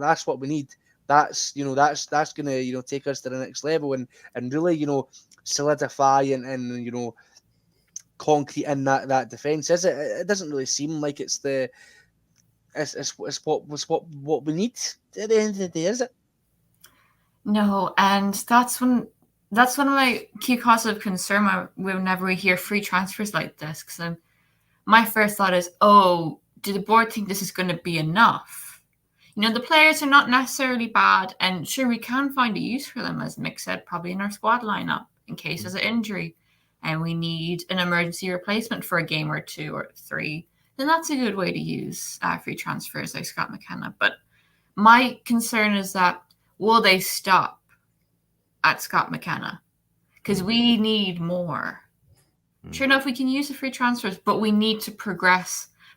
that's what we need. That's that's gonna take us to the next level and really solidify and concrete in that defence. Is it? It doesn't really seem like it's the. It's what we need at the end of the day, is it? No, and that's one of my key causes of concern whenever we hear free transfers like this. Because my first thought is, do the board think this is going to be enough? The players are not necessarily bad, and sure, we can find a use for them, as Mick said, probably in our squad lineup in case there's an injury, and we need an emergency replacement for a game or 2 or 3. Then that's a good way to use free transfers like Scott McKenna. But my concern is that will they stop at Scott McKenna? Because we need more. Sure enough, we can use the free transfers, but we need to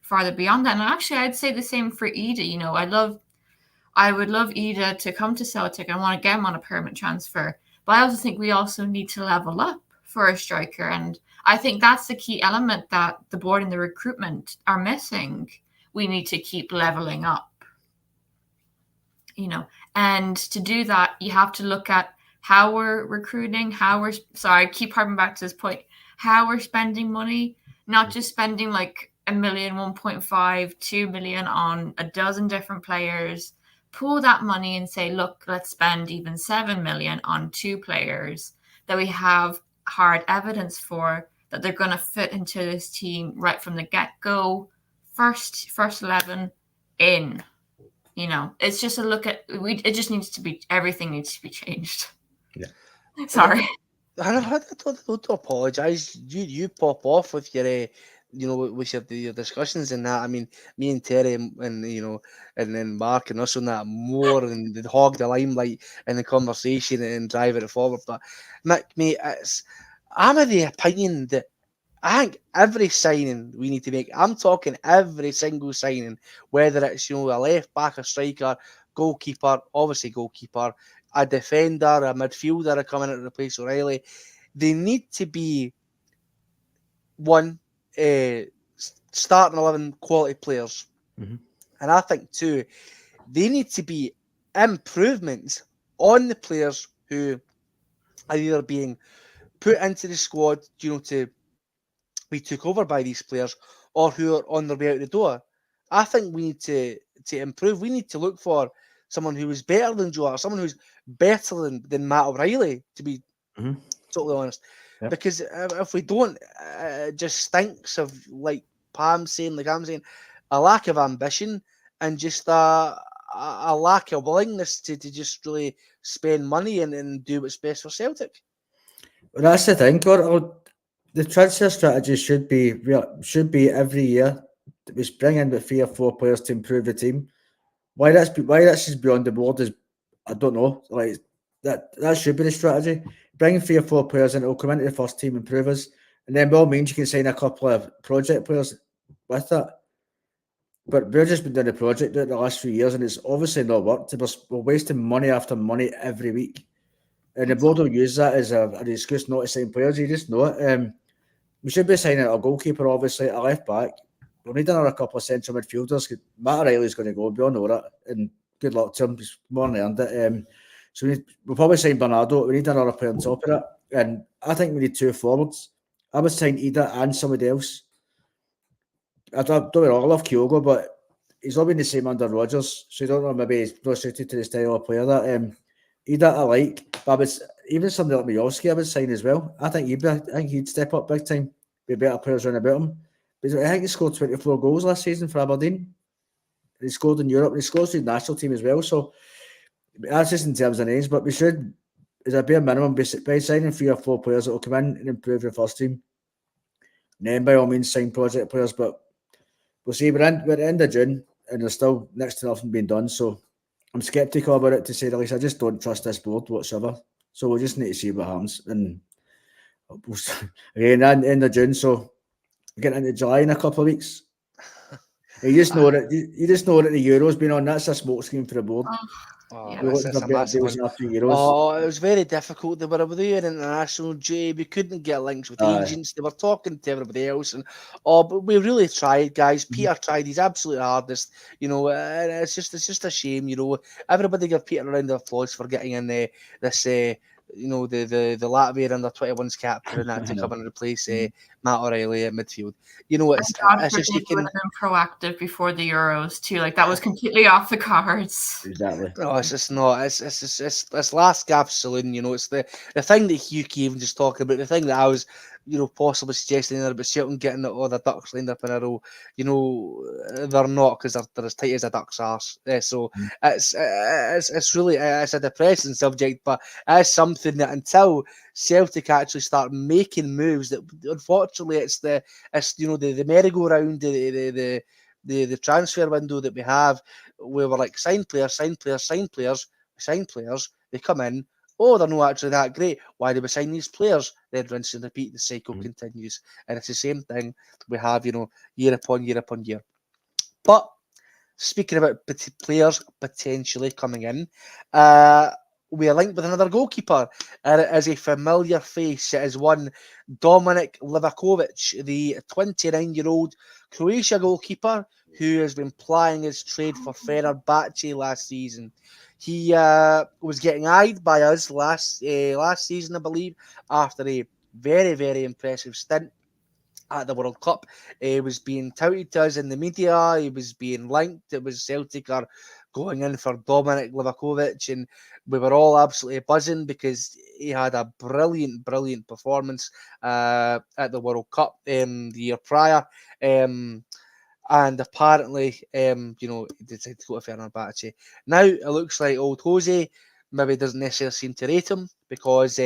farther beyond that. And actually, I'd say the same for Ida. I would love Ida to come to Celtic. I want to get him on a permanent transfer. But I also think we also need to level up for a striker. And I think that's the key element that the board and the recruitment are missing. We need to keep leveling up. And to do that, you have to look at how we're recruiting, I keep harping back to this point, how we're spending money, not just spending like $1 million, 1.5, 2 million on a dozen different players. Pull that money and say, look, let's spend even 7 million on 2 players that we have hard evidence for, that they're going to fit into this team right from the get-go, first 11 in. It's just a look at it. Just needs to be, everything needs to be changed. Yeah. Sorry. I don't apologise. You pop off with your with your discussions and that. I mean, me and Terry and and then Mark and us on that more and the hog the limelight in the conversation and driving it forward. But Mick, mate, I'm of the opinion that I think every signing we need to make, I'm talking every single signing, whether it's a left back, a striker, goalkeeper, obviously goalkeeper, a defender, a midfielder are coming in to replace O'Reilly. They need to be one, starting 11 quality players. Mm-hmm. And I think two, they need to be improvements on the players who are either being put into the squad, to be took over by these players, or who are on their way out the door. I think we need to improve. We need to look for someone who is better than Joe, or someone who's better than Matt O'Reilly, to be totally honest. Yep. Because if we don't, it just stinks of, like I'm saying, a lack of ambition and just a lack of willingness to just really spend money and do what's best for Celtic. Well, that's the thing, Conor. The transfer strategy should be every year we bring in about 3 or 4 players to improve the team. Why that's just beyond the board is, I don't know. Like that should be the strategy. Bring 3 or 4 players in that will come into the first team, improve us, and then by all means you can sign a couple of project players with that. But we've just been doing the project the last few years, and it's obviously not worked. We're wasting money after money every week. And the board will use that as an excuse not to sign players. You just know it. We should be signing a goalkeeper, obviously, a left back. We'll need another couple of central midfielders. Matt O'Reilly's going to go, we all know that. And good luck to him. He's more than earned it. So we'll probably sign Bernardo. We need another player on top of that. And I think we need 2 forwards. I would sign Ida and somebody else. I don't know, I love Kyogo, but he's not been the same under Rodgers. So you don't know, maybe he's not suited to the style of player that. Ida I like, but even somebody like Bhoycie I would sign as well. I think he'd step up big time, be better players around about him. But I think he scored 24 goals last season for Aberdeen. He scored in Europe, and he scores for the national team as well. So that's just in terms of names, but we should, as a bare minimum, by signing 3 or 4 players that will come in and improve your first team. And then by all means sign project players, but we'll see. We're at the end of June, and there's still next to nothing being done. So I'm sceptical about it, to say the least. I just don't trust this board whatsoever. So we'll just need to see what happens. And again, end of June, so getting into July in a couple of weeks. You just know that the Euro's been on. That's a smoke screen for the board. Oh, We're looking for better deals after Euros. Oh, it was very difficult. They were doing international duty. We couldn't get links with agents. They were talking to everybody else, but we really tried, guys. Peter tried his absolute hardest. And it's just a shame. Everybody give Peter a round of applause for getting in this. The Latvian under 21's captain and that to come and replace Matt O'Reilly at midfield. It's just you can have been proactive before the Euros too. Like that was completely off the cards. Exactly. No, it's just not. It's last gap saloon. It's the thing that Hugh even just talking about. The thing that I was, possibly suggesting there about Celtic getting all the ducks lined up in a row. They're not, because they're as tight as a duck's arse. So it's really it's a depressing subject, but it's something that until Celtic actually start making moves, that unfortunately it's the merry-go-round, the transfer window that we have, where we're like sign players, they come in, they're not actually that great. Why do we sign these players? Then rinse and repeat, the cycle continues. And it's the same thing we have, year upon year. But speaking about players potentially coming in, we are linked with another goalkeeper, and it is a familiar face. It is one Dominik Livakovic, the 29-year-old Croatia goalkeeper who has been plying his trade for Fenerbahce last season. He was getting eyed by us last season, I believe, after a very, very impressive stint at the World Cup. He was being touted to us in the media. He was being linked. It was Celtic are going in for Dominic Livakovic, and we were all absolutely buzzing because he had a brilliant, brilliant performance at the World Cup the year prior. And apparently, he decided to go to Fenerbahce. Now it looks like old Jose maybe doesn't necessarily seem to rate him because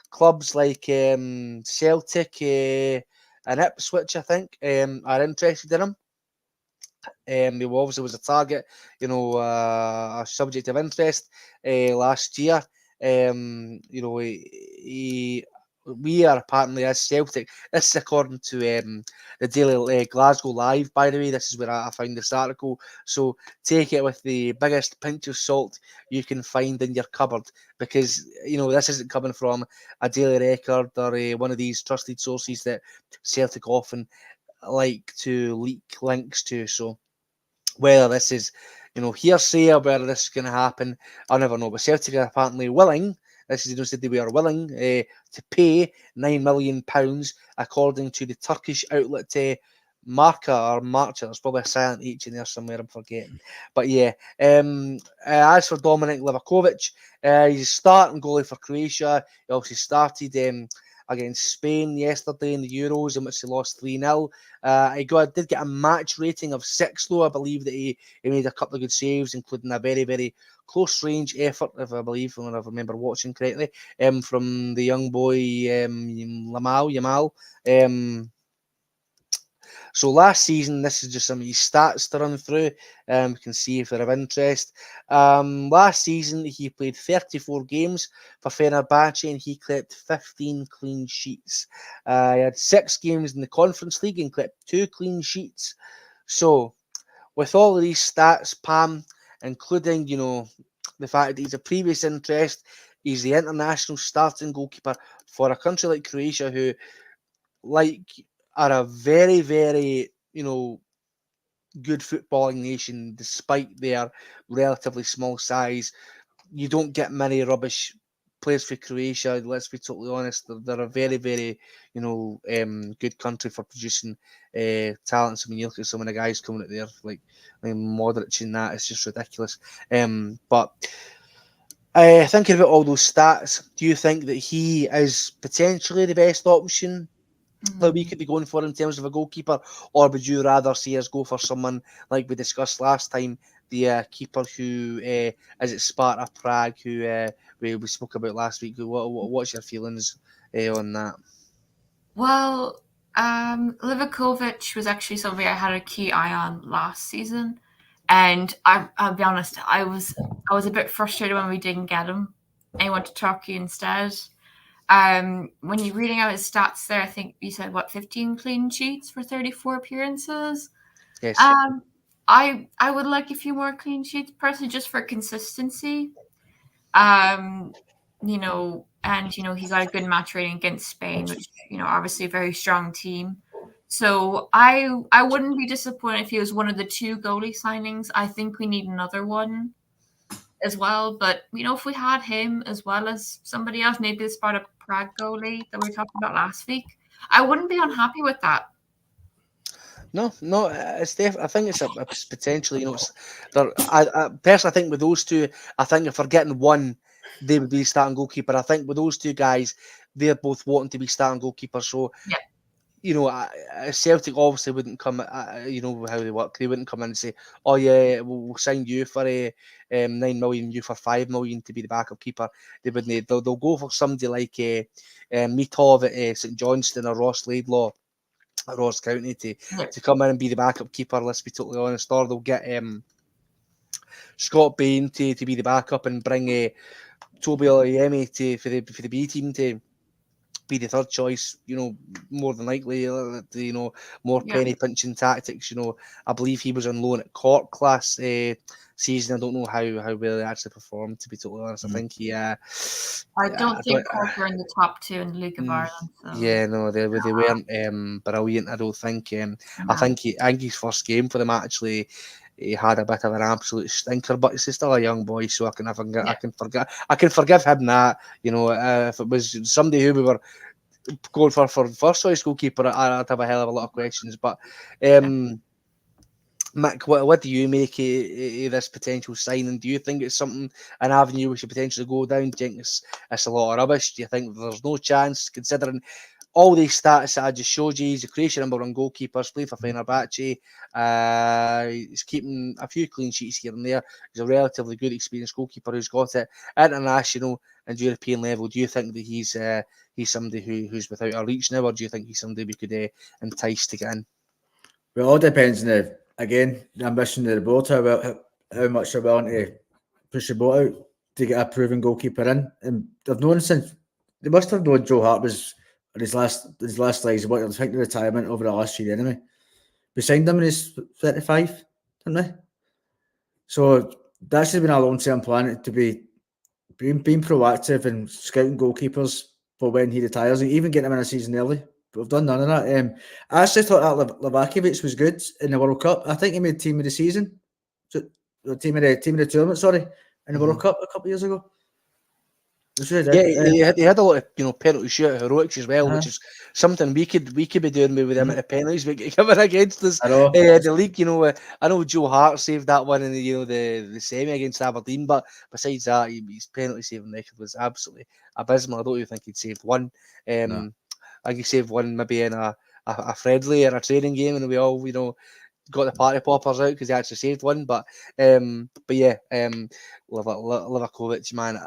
clubs like Celtic and Ipswich, I think, are interested in him. He obviously was a target, a subject of interest last year. We are apparently as Celtic. This is according to the Daily Glasgow Live, by the way. This is where I found this article. So take it with the biggest pinch of salt you can find in your cupboard, because this isn't coming from a Daily Record or one of these trusted sources that Celtic often like to leak links to. So whether this is, hearsay or whether this is going to happen, I'll never know. But Celtic are apparently willing. This is said they were willing to pay £9 million, according to the Turkish outlet Marca. There's probably a silent H in there somewhere, I'm forgetting. But yeah, as for Dominic Livakovic, he's starting goalie for Croatia. He obviously started against Spain yesterday in the Euros, in which they lost 3-0. He did get a match rating of 6, though. I believe that he made a couple of good saves, including a very, very close range effort, if I remember watching correctly, from the young boy Yamal. So last season, this is just some of his stats to run through. We can see if they're of interest. Last season, he played 34 games for Fenerbahce and he clipped 15 clean sheets. He had 6 games in the Conference League and clipped 2 clean sheets. So with all of these stats, Pam, including, the fact that he's a previous interest, he's the international starting goalkeeper for a country like Croatia, who are a very, very, good footballing nation, despite their relatively small size. You don't get many rubbish players for Croatia. Let's be totally honest. They're a very, very, good country for producing talents. I mean, you look at some of the guys coming out there, like Modric and that. It's just ridiculous. But thinking about all those stats, do you think that he is potentially the best option that we could be going for in terms of a goalkeeper, or would you rather see us go for someone like we discussed last time, the keeper who is at Sparta Prague, who we spoke about last week? What's your feelings on that? Well, Livakovic was actually somebody I had a key eye on last season, and I'll be honest, I was a bit frustrated when we didn't get him. I went to Turkey instead. When you're reading out his stats there, I think you said 15 clean sheets for 34 appearances. Yes. I would like a few more clean sheets, personally, just for consistency. And he got a good match rating against Spain, which obviously a very strong team. So I wouldn't be disappointed if he was one of the 2 goalie signings. I think we need another one as well. But if we had him as well as somebody else, maybe the Sparta Prague goalie that we were talking about last week, I wouldn't be unhappy with that. No, it's definitely. I think it's potentially. I personally think with those 2, I think if we're getting one, they would be starting goalkeeper. I think with those 2 guys, they're both wanting to be starting goalkeeper. So, Celtic obviously wouldn't come. You know how they work. They wouldn't come in and say, "Oh yeah, we'll sign you for $9 million, you for $5 million to be the backup keeper." They wouldn't. They'll go for somebody like Mitov at St Johnstone or Ross Laidlaw at Ross County to come in and be the backup keeper. Let's be totally honest. Or they'll get Scott Bain to be the backup and bring Toby Oyemi for the B team to be the third choice, more than likely, more penny pinching tactics. I believe he was on loan at Cork last season. I don't know how well he actually performed, to be totally honest. I think he. I don't think Cork were in the top 2 in the League of Ireland. So. Yeah, no, they weren't brilliant. I don't think. I think his first game for them actually. he had a bit of an absolute stinker, but he's still a young boy, so I can forgive him that. You know, if it was somebody who we were going for first choice goalkeeper, I'd have a hell of a lot of questions. But Mick, what do you make of this potential signing? Do you think it's an avenue we should potentially go down? Do you think it's a lot of rubbish? Do you think there's no chance, considering all these stats that I just showed you? He's a Croatian #1 goalkeeper, he's played for Fenerbahce, he's keeping a few clean sheets here and there. He's a relatively good, experienced goalkeeper who's got it international and European level. Do you think that he's somebody who's without our reach now, or do you think he's somebody we could entice to get in? Well, it all depends on the ambition of the board, how much they're willing to push the boat out to get a proven goalkeeper in. And they've known since they must have known Joe Hart was on his last legs. I think the retirement over the last year anyway. We signed him when he's 35, didn't we? So that's been a long-term plan, to be being proactive and scouting goalkeepers for when he retires, and even getting him in a season early. But we've done none of that. I actually thought that Lavakovic was good in the World Cup. I think he made team of the season, team of the tournament. Sorry, in the World Cup a couple of years ago. Yeah, he had a lot of penalty shootout heroics as well, which is something we could be doing with the amount of penalties we get coming against us. The league, I know Joe Hart saved that one in the semi against Aberdeen, but besides that, his penalty saving record was absolutely abysmal. I don't even think he'd saved one. I think he saved one maybe in a friendly or a training game, and we all got the party poppers out because he actually saved one. But yeah, Livakovic, man,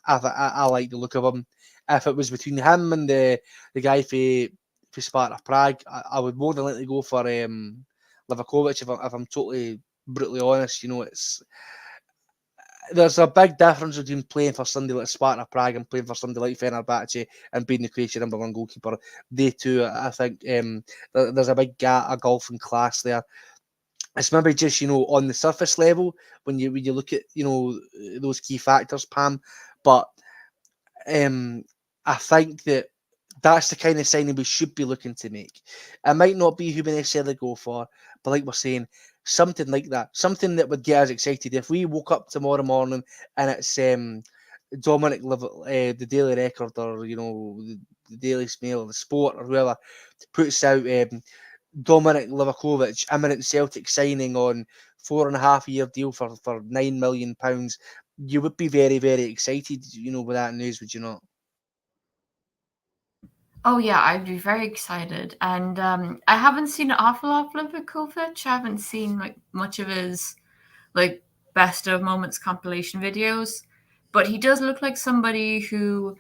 I like the look of him. If it was between him and the guy for Sparta Prague, I would more than likely go for Livakovic. If I'm totally brutally honest, there's a big difference between playing for somebody like Sparta Prague and playing for somebody like Fenerbahce and being the Croatian #1 goalkeeper. They two, I think, there's a big gulf in class there. It's maybe just on the surface level when you look at those key factors, Pam. But I think that's the kind of signing we should be looking to make. It might not be who we necessarily go for, but like we're saying, something like that, something that would get us excited. If we woke up tomorrow morning and it's Dominic, the Daily Record, or the Daily Mail, or the Sport, or whoever puts out Dominic Livakovic, imminent Celtic signing on 4.5-year deal for £9 million, you would be very, very excited, with that news, would you not? Oh yeah, I'd be very excited, and I haven't seen an awful lot of Livakovic. I haven't seen much of his best of moments compilation videos, but he does look like somebody who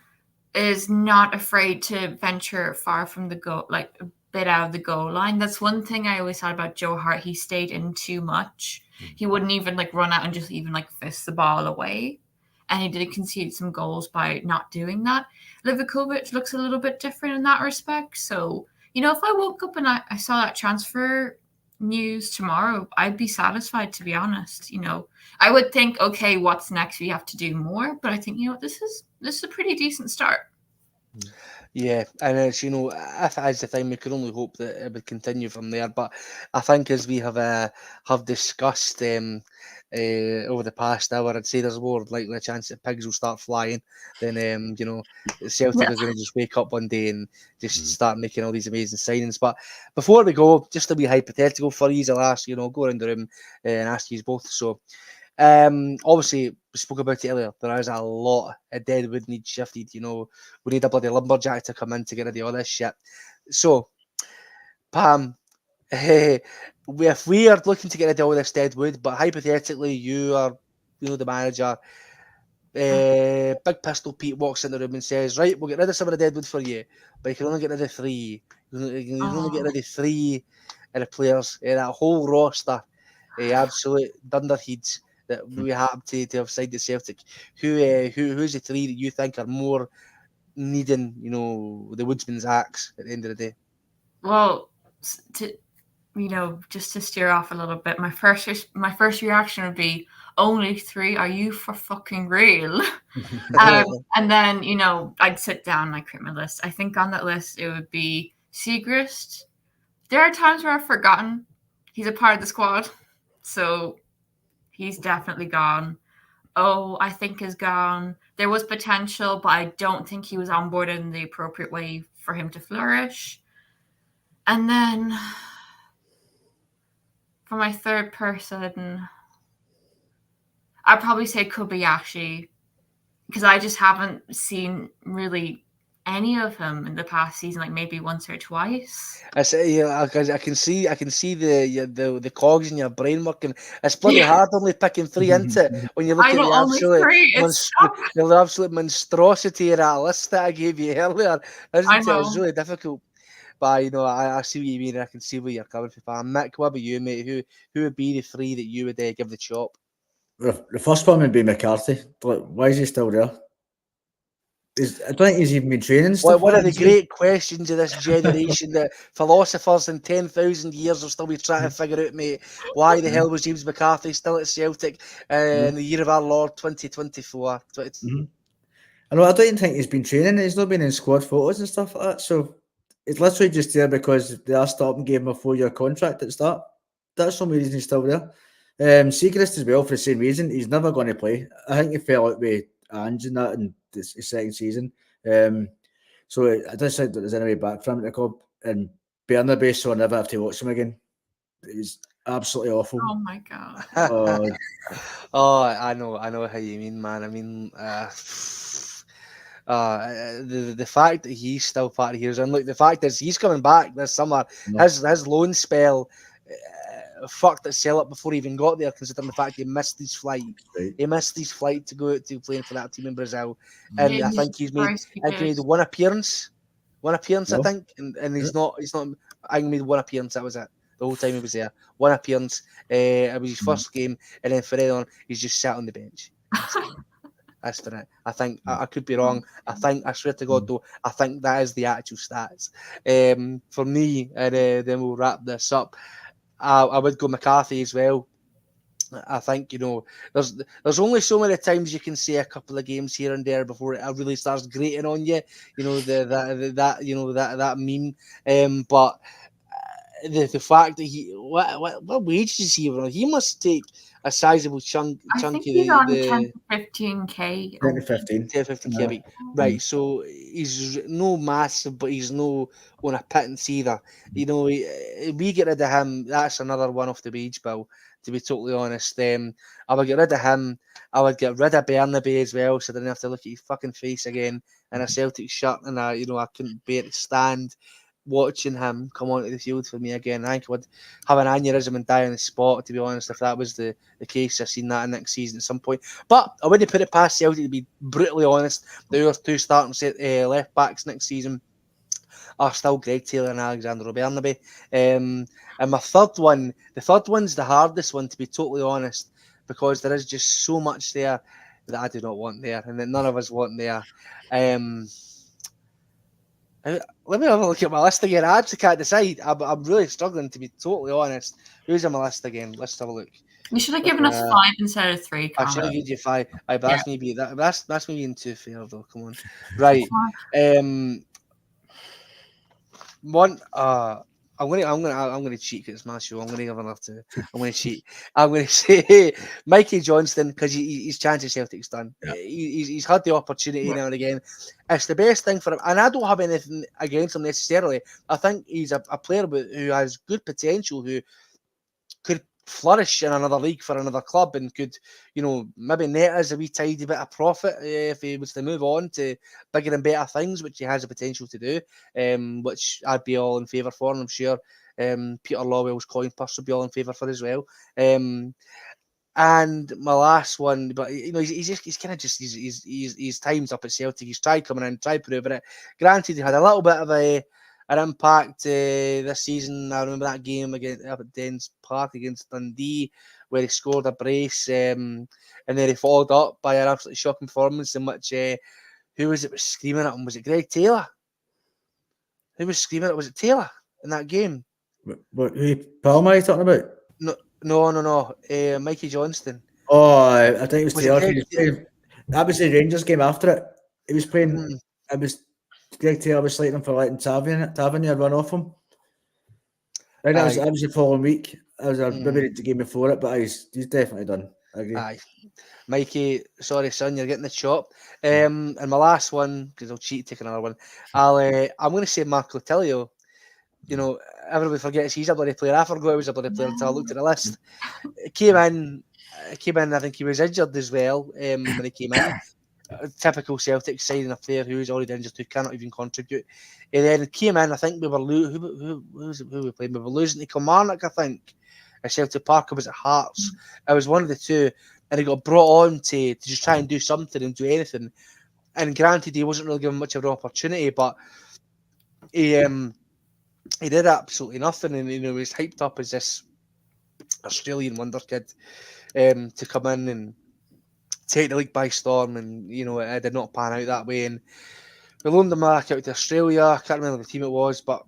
is not afraid to venture far from the goal, a bit out of the goal line. That's one thing I always thought about Joe Hart. He stayed in too much. He wouldn't even run out and just even fist the ball away. And he did concede some goals by not doing that. Livakovic looks a little bit different in that respect. So, if I woke up and I saw that transfer news tomorrow, I'd be satisfied, to be honest. I would think, okay, what's next? We have to do more. But I think, this is a pretty decent start. Yeah, and it's as the thing, we can only hope that it would continue from there. But I think, as we have discussed over the past hour, I'd say there's more likely a chance that pigs will start flying than Celtic are going to just wake up one day and just start making all these amazing signings. But before we go, just to be hypothetical for you, I'll ask go around the room and ask you both. So, obviously, we spoke about it earlier. There is a lot of Deadwood needs shifted. We need a bloody lumberjack to come in to get rid of all this shit. So, Pam, if we are looking to get rid of all this Deadwood, but hypothetically, you are, the manager, Big Pistol Pete walks in the room and says, "Right, we'll get rid of some of the Deadwood for you, but you can only get rid of 3. You can only get rid of 3 of the players. That whole roster, absolute dunderheads that we have to have signed at Celtic. Who's the 3 that you think are more needing, the woodsman's axe at the end of the day?" Well, just to steer off a little bit, my first reaction would be, only 3? Are you for fucking real? And then, I'd sit down and I'd create my list. I think on that list, it would be Segrist. There are times where I've forgotten he's a part of the squad. So he's definitely gone. Oh, I think is gone. There was potential, but I don't think he was onboarded in the appropriate way for him to flourish. And then for my third person, I'd probably say Kobayashi, because I just haven't seen really any of him in the past season, like maybe once or twice. I say, I can see the cogs in your brain working. It's bloody hard only picking 3 into it when you look at the absolute monstrosity of that list that I gave you earlier, isn't it? It's really difficult. But I see what you mean. I can see where you're coming from. Mick, what about you, mate? Who would be the 3 that you would give the chop? The first one would be McCarthy. Why is he still there? I don't think he's even been training stuff. One of the great questions of this generation that philosophers in 10,000 years will still be trying to figure out, mate. Why the hell was James McCarthy still at Celtic in the year of our Lord 2024? I don't even think he's been training. He's not been in squad photos and stuff like that. So it's literally just there because they are stopping gave him a 4-year contract at the start. That's the only reason he's still there. Seacrest as well for the same reason. He's never going to play. I think he fell out with Ange and that in his second season. So I don't think that there's any way back from the club. And Bernabé, so I never have to watch him again. It was absolutely awful. Oh my god. I know how you mean, man. I mean, the fact that he's still part of here, and look, the fact is he's coming back this summer. No. His loan spell fucked itself up before he even got there, considering the fact he missed his flight. Right. He missed his flight to go out to playing for that team in Brazil, and I think he's made one appearance. I think, and he's not. I made one appearance. That was it. The whole time he was there, one appearance. It was his first game, and then for then on, he's just sat on the bench. That's for it. I think I could be wrong. I swear to God, though, I think that is the actual stats. For me, and then we'll wrap this up. I would go McCarthy as well. I think there's only so many times you can say a couple of games here and there before it really starts grating on you. That meme. But the fact that what wage does he run? He must take a sizable chunk. I think he's on 10 to 15k. 10 to 15. 10 to 15k. Right, so he's no massive, but he's no on a pittance either. We get rid of him, that's another one off the wage bill, to be totally honest. I would get rid of him. I would get rid of Bernabé as well, so I didn't have to look at his fucking face again in a Celtic shirt, and I couldn't bear to stand watching him come onto the field for me again. I think I would have an aneurysm and die on the spot, to be honest, if that was the case. I've seen that next season at some point. But I wouldn't put it past Celtic, to be brutally honest. The other 2 starting left backs next season are still Greg Taylor and Alexander Bernabé. And my third one, the third one's the hardest one, to be totally honest, because there is just so much there that I do not want there, and that none of us want there. Let me have a look at my list again. I actually can't decide. I'm really struggling, to be totally honest. Who's on my list again? Let's have a look. You should have given us 5 instead of 3. I should have given you 5. But that's maybe that's maybe in too fair though. Come on, right? One. I'm gonna cheat because it's my show. I'm gonna cheat. I'm gonna say Mikey Johnston, because his chance of Celtic's done. Yeah. He's had the opportunity now and again. It's the best thing for him, and I don't have anything against him necessarily. I think he's a player who has good potential, who could flourish in another league for another club, and could, maybe net us a wee tidy bit of profit if he was to move on to bigger and better things, which he has the potential to do, which I'd be all in favour for, and I'm sure Peter Lawwell's coin purse would be all in favour for as well. And my last one, but he's kind of just his time's up at Celtic. He's tried coming in, tried proving it. Granted, he had a little bit of an impact this season. I remember that game up at Dens Park against Dundee, where he scored a brace, and then he followed up by an absolutely shocking performance in which who was screaming at him? Was it Greg Taylor? Who was screaming at him? Was it Taylor in that game? Who Palmer are you talking about? No. Mikey Johnston. Oh, I think it was Taylor. That was the Rangers game after it. He was playing. It was Greg Taylor was slating him for letting Tavernier run off him. think that was the following week. That was maybe the game before it, but he's definitely done. I agree. Aye. Mikey, sorry son, you're getting the chop. And my last one, because I'll cheat, take another one. I'm going to say Marco Tilio. You know, everybody forgets he's a bloody player. I forgot he was a bloody player until I looked at the list. Came in. I think he was injured as well when he came in. Typical Celtic signing a player who is already injured, who cannot even contribute. And then came in. I think we were who we played. We were losing to Kilmarnock, I think. At Celtic Park, or was it Hearts? It was one of the two. And he got brought on to just try and do something and do anything. And granted, he wasn't really given much of an opportunity, but he did absolutely nothing. And he was hyped up as this Australian wonder kid to come in and take the league by storm. And it did not pan out that way. And we loaned him back out to Australia. I can't remember the team it was, but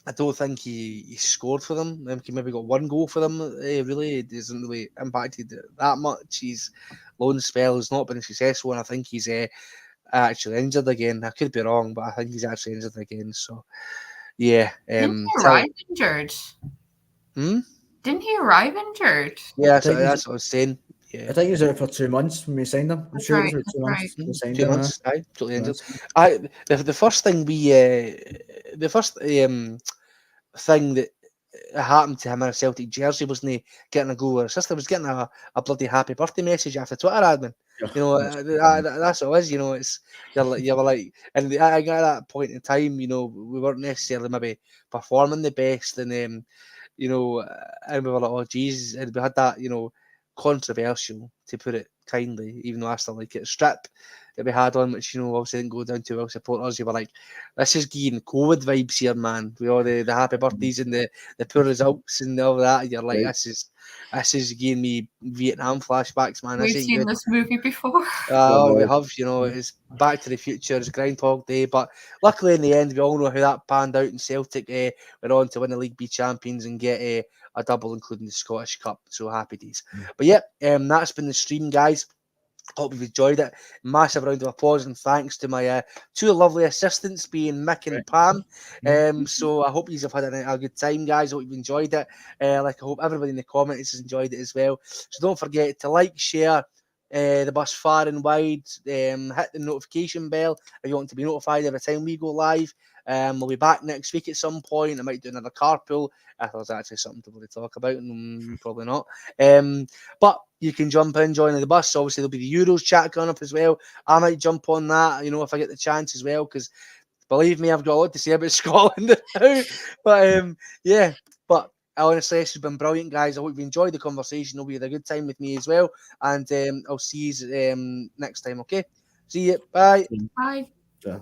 I don't think he scored for them. He maybe got one goal for them. Really, it hasn't really impacted that much. His loan spell has not been successful, and I think he's actually injured again. I could be wrong, but I think he's actually injured again. So, yeah. Didn't he arrive injured? Didn't he arrive injured? Yeah, that's what I was saying. Yeah. I think he was out for 2 months when we signed him. I'm sure it was 2 months. Right. We signed 2 him, months. Aye, totally injured. The first thing the first thing that happened to him in a Celtic jersey wasn't he getting a goal or assist. He was getting a bloody happy birthday message after Twitter admin. That's what it is. It's you were like, and at that point in time, we weren't necessarily maybe performing the best, and and we were like, oh geez, and we had that controversial, to put it kindly, even though I still like it, strip that we had on, which obviously didn't go down too well. Supporters, you were like, this is getting COVID vibes here, man. With all the happy birthdays and the poor results and all that. You're like, this is giving me Vietnam flashbacks, man. We've seen this movie before. We have. It's Back to the Future, it's Groundhog Day, but luckily in the end, we all know how that panned out. And Celtic went on to win the League B champions and get a double, including the Scottish Cup. So happy days. But yeah, that's been the stream, guys. Hope you've enjoyed it. Massive round of applause and thanks to my two lovely assistants, being Mick and Pam. So I hope you've had a good time, guys. I hope you've enjoyed it. I hope everybody in the comments has enjoyed it as well. So don't forget to like, share the bus far and wide. Hit the notification bell if you want to be notified every time we go live. We'll be back next week at some point. I might do another carpool if there's actually something to really talk about, and probably not. But you can jump in, join the bus. Obviously, there'll be the Euros chat coming up as well. I might jump on that, if I get the chance as well, because believe me, I've got a lot to say about Scotland now. But yeah, but honestly, this has been brilliant, guys. I hope you enjoyed the conversation. Hope you had a good time with me as well. And I'll see you next time, okay? See you. Bye. Bye. Yeah.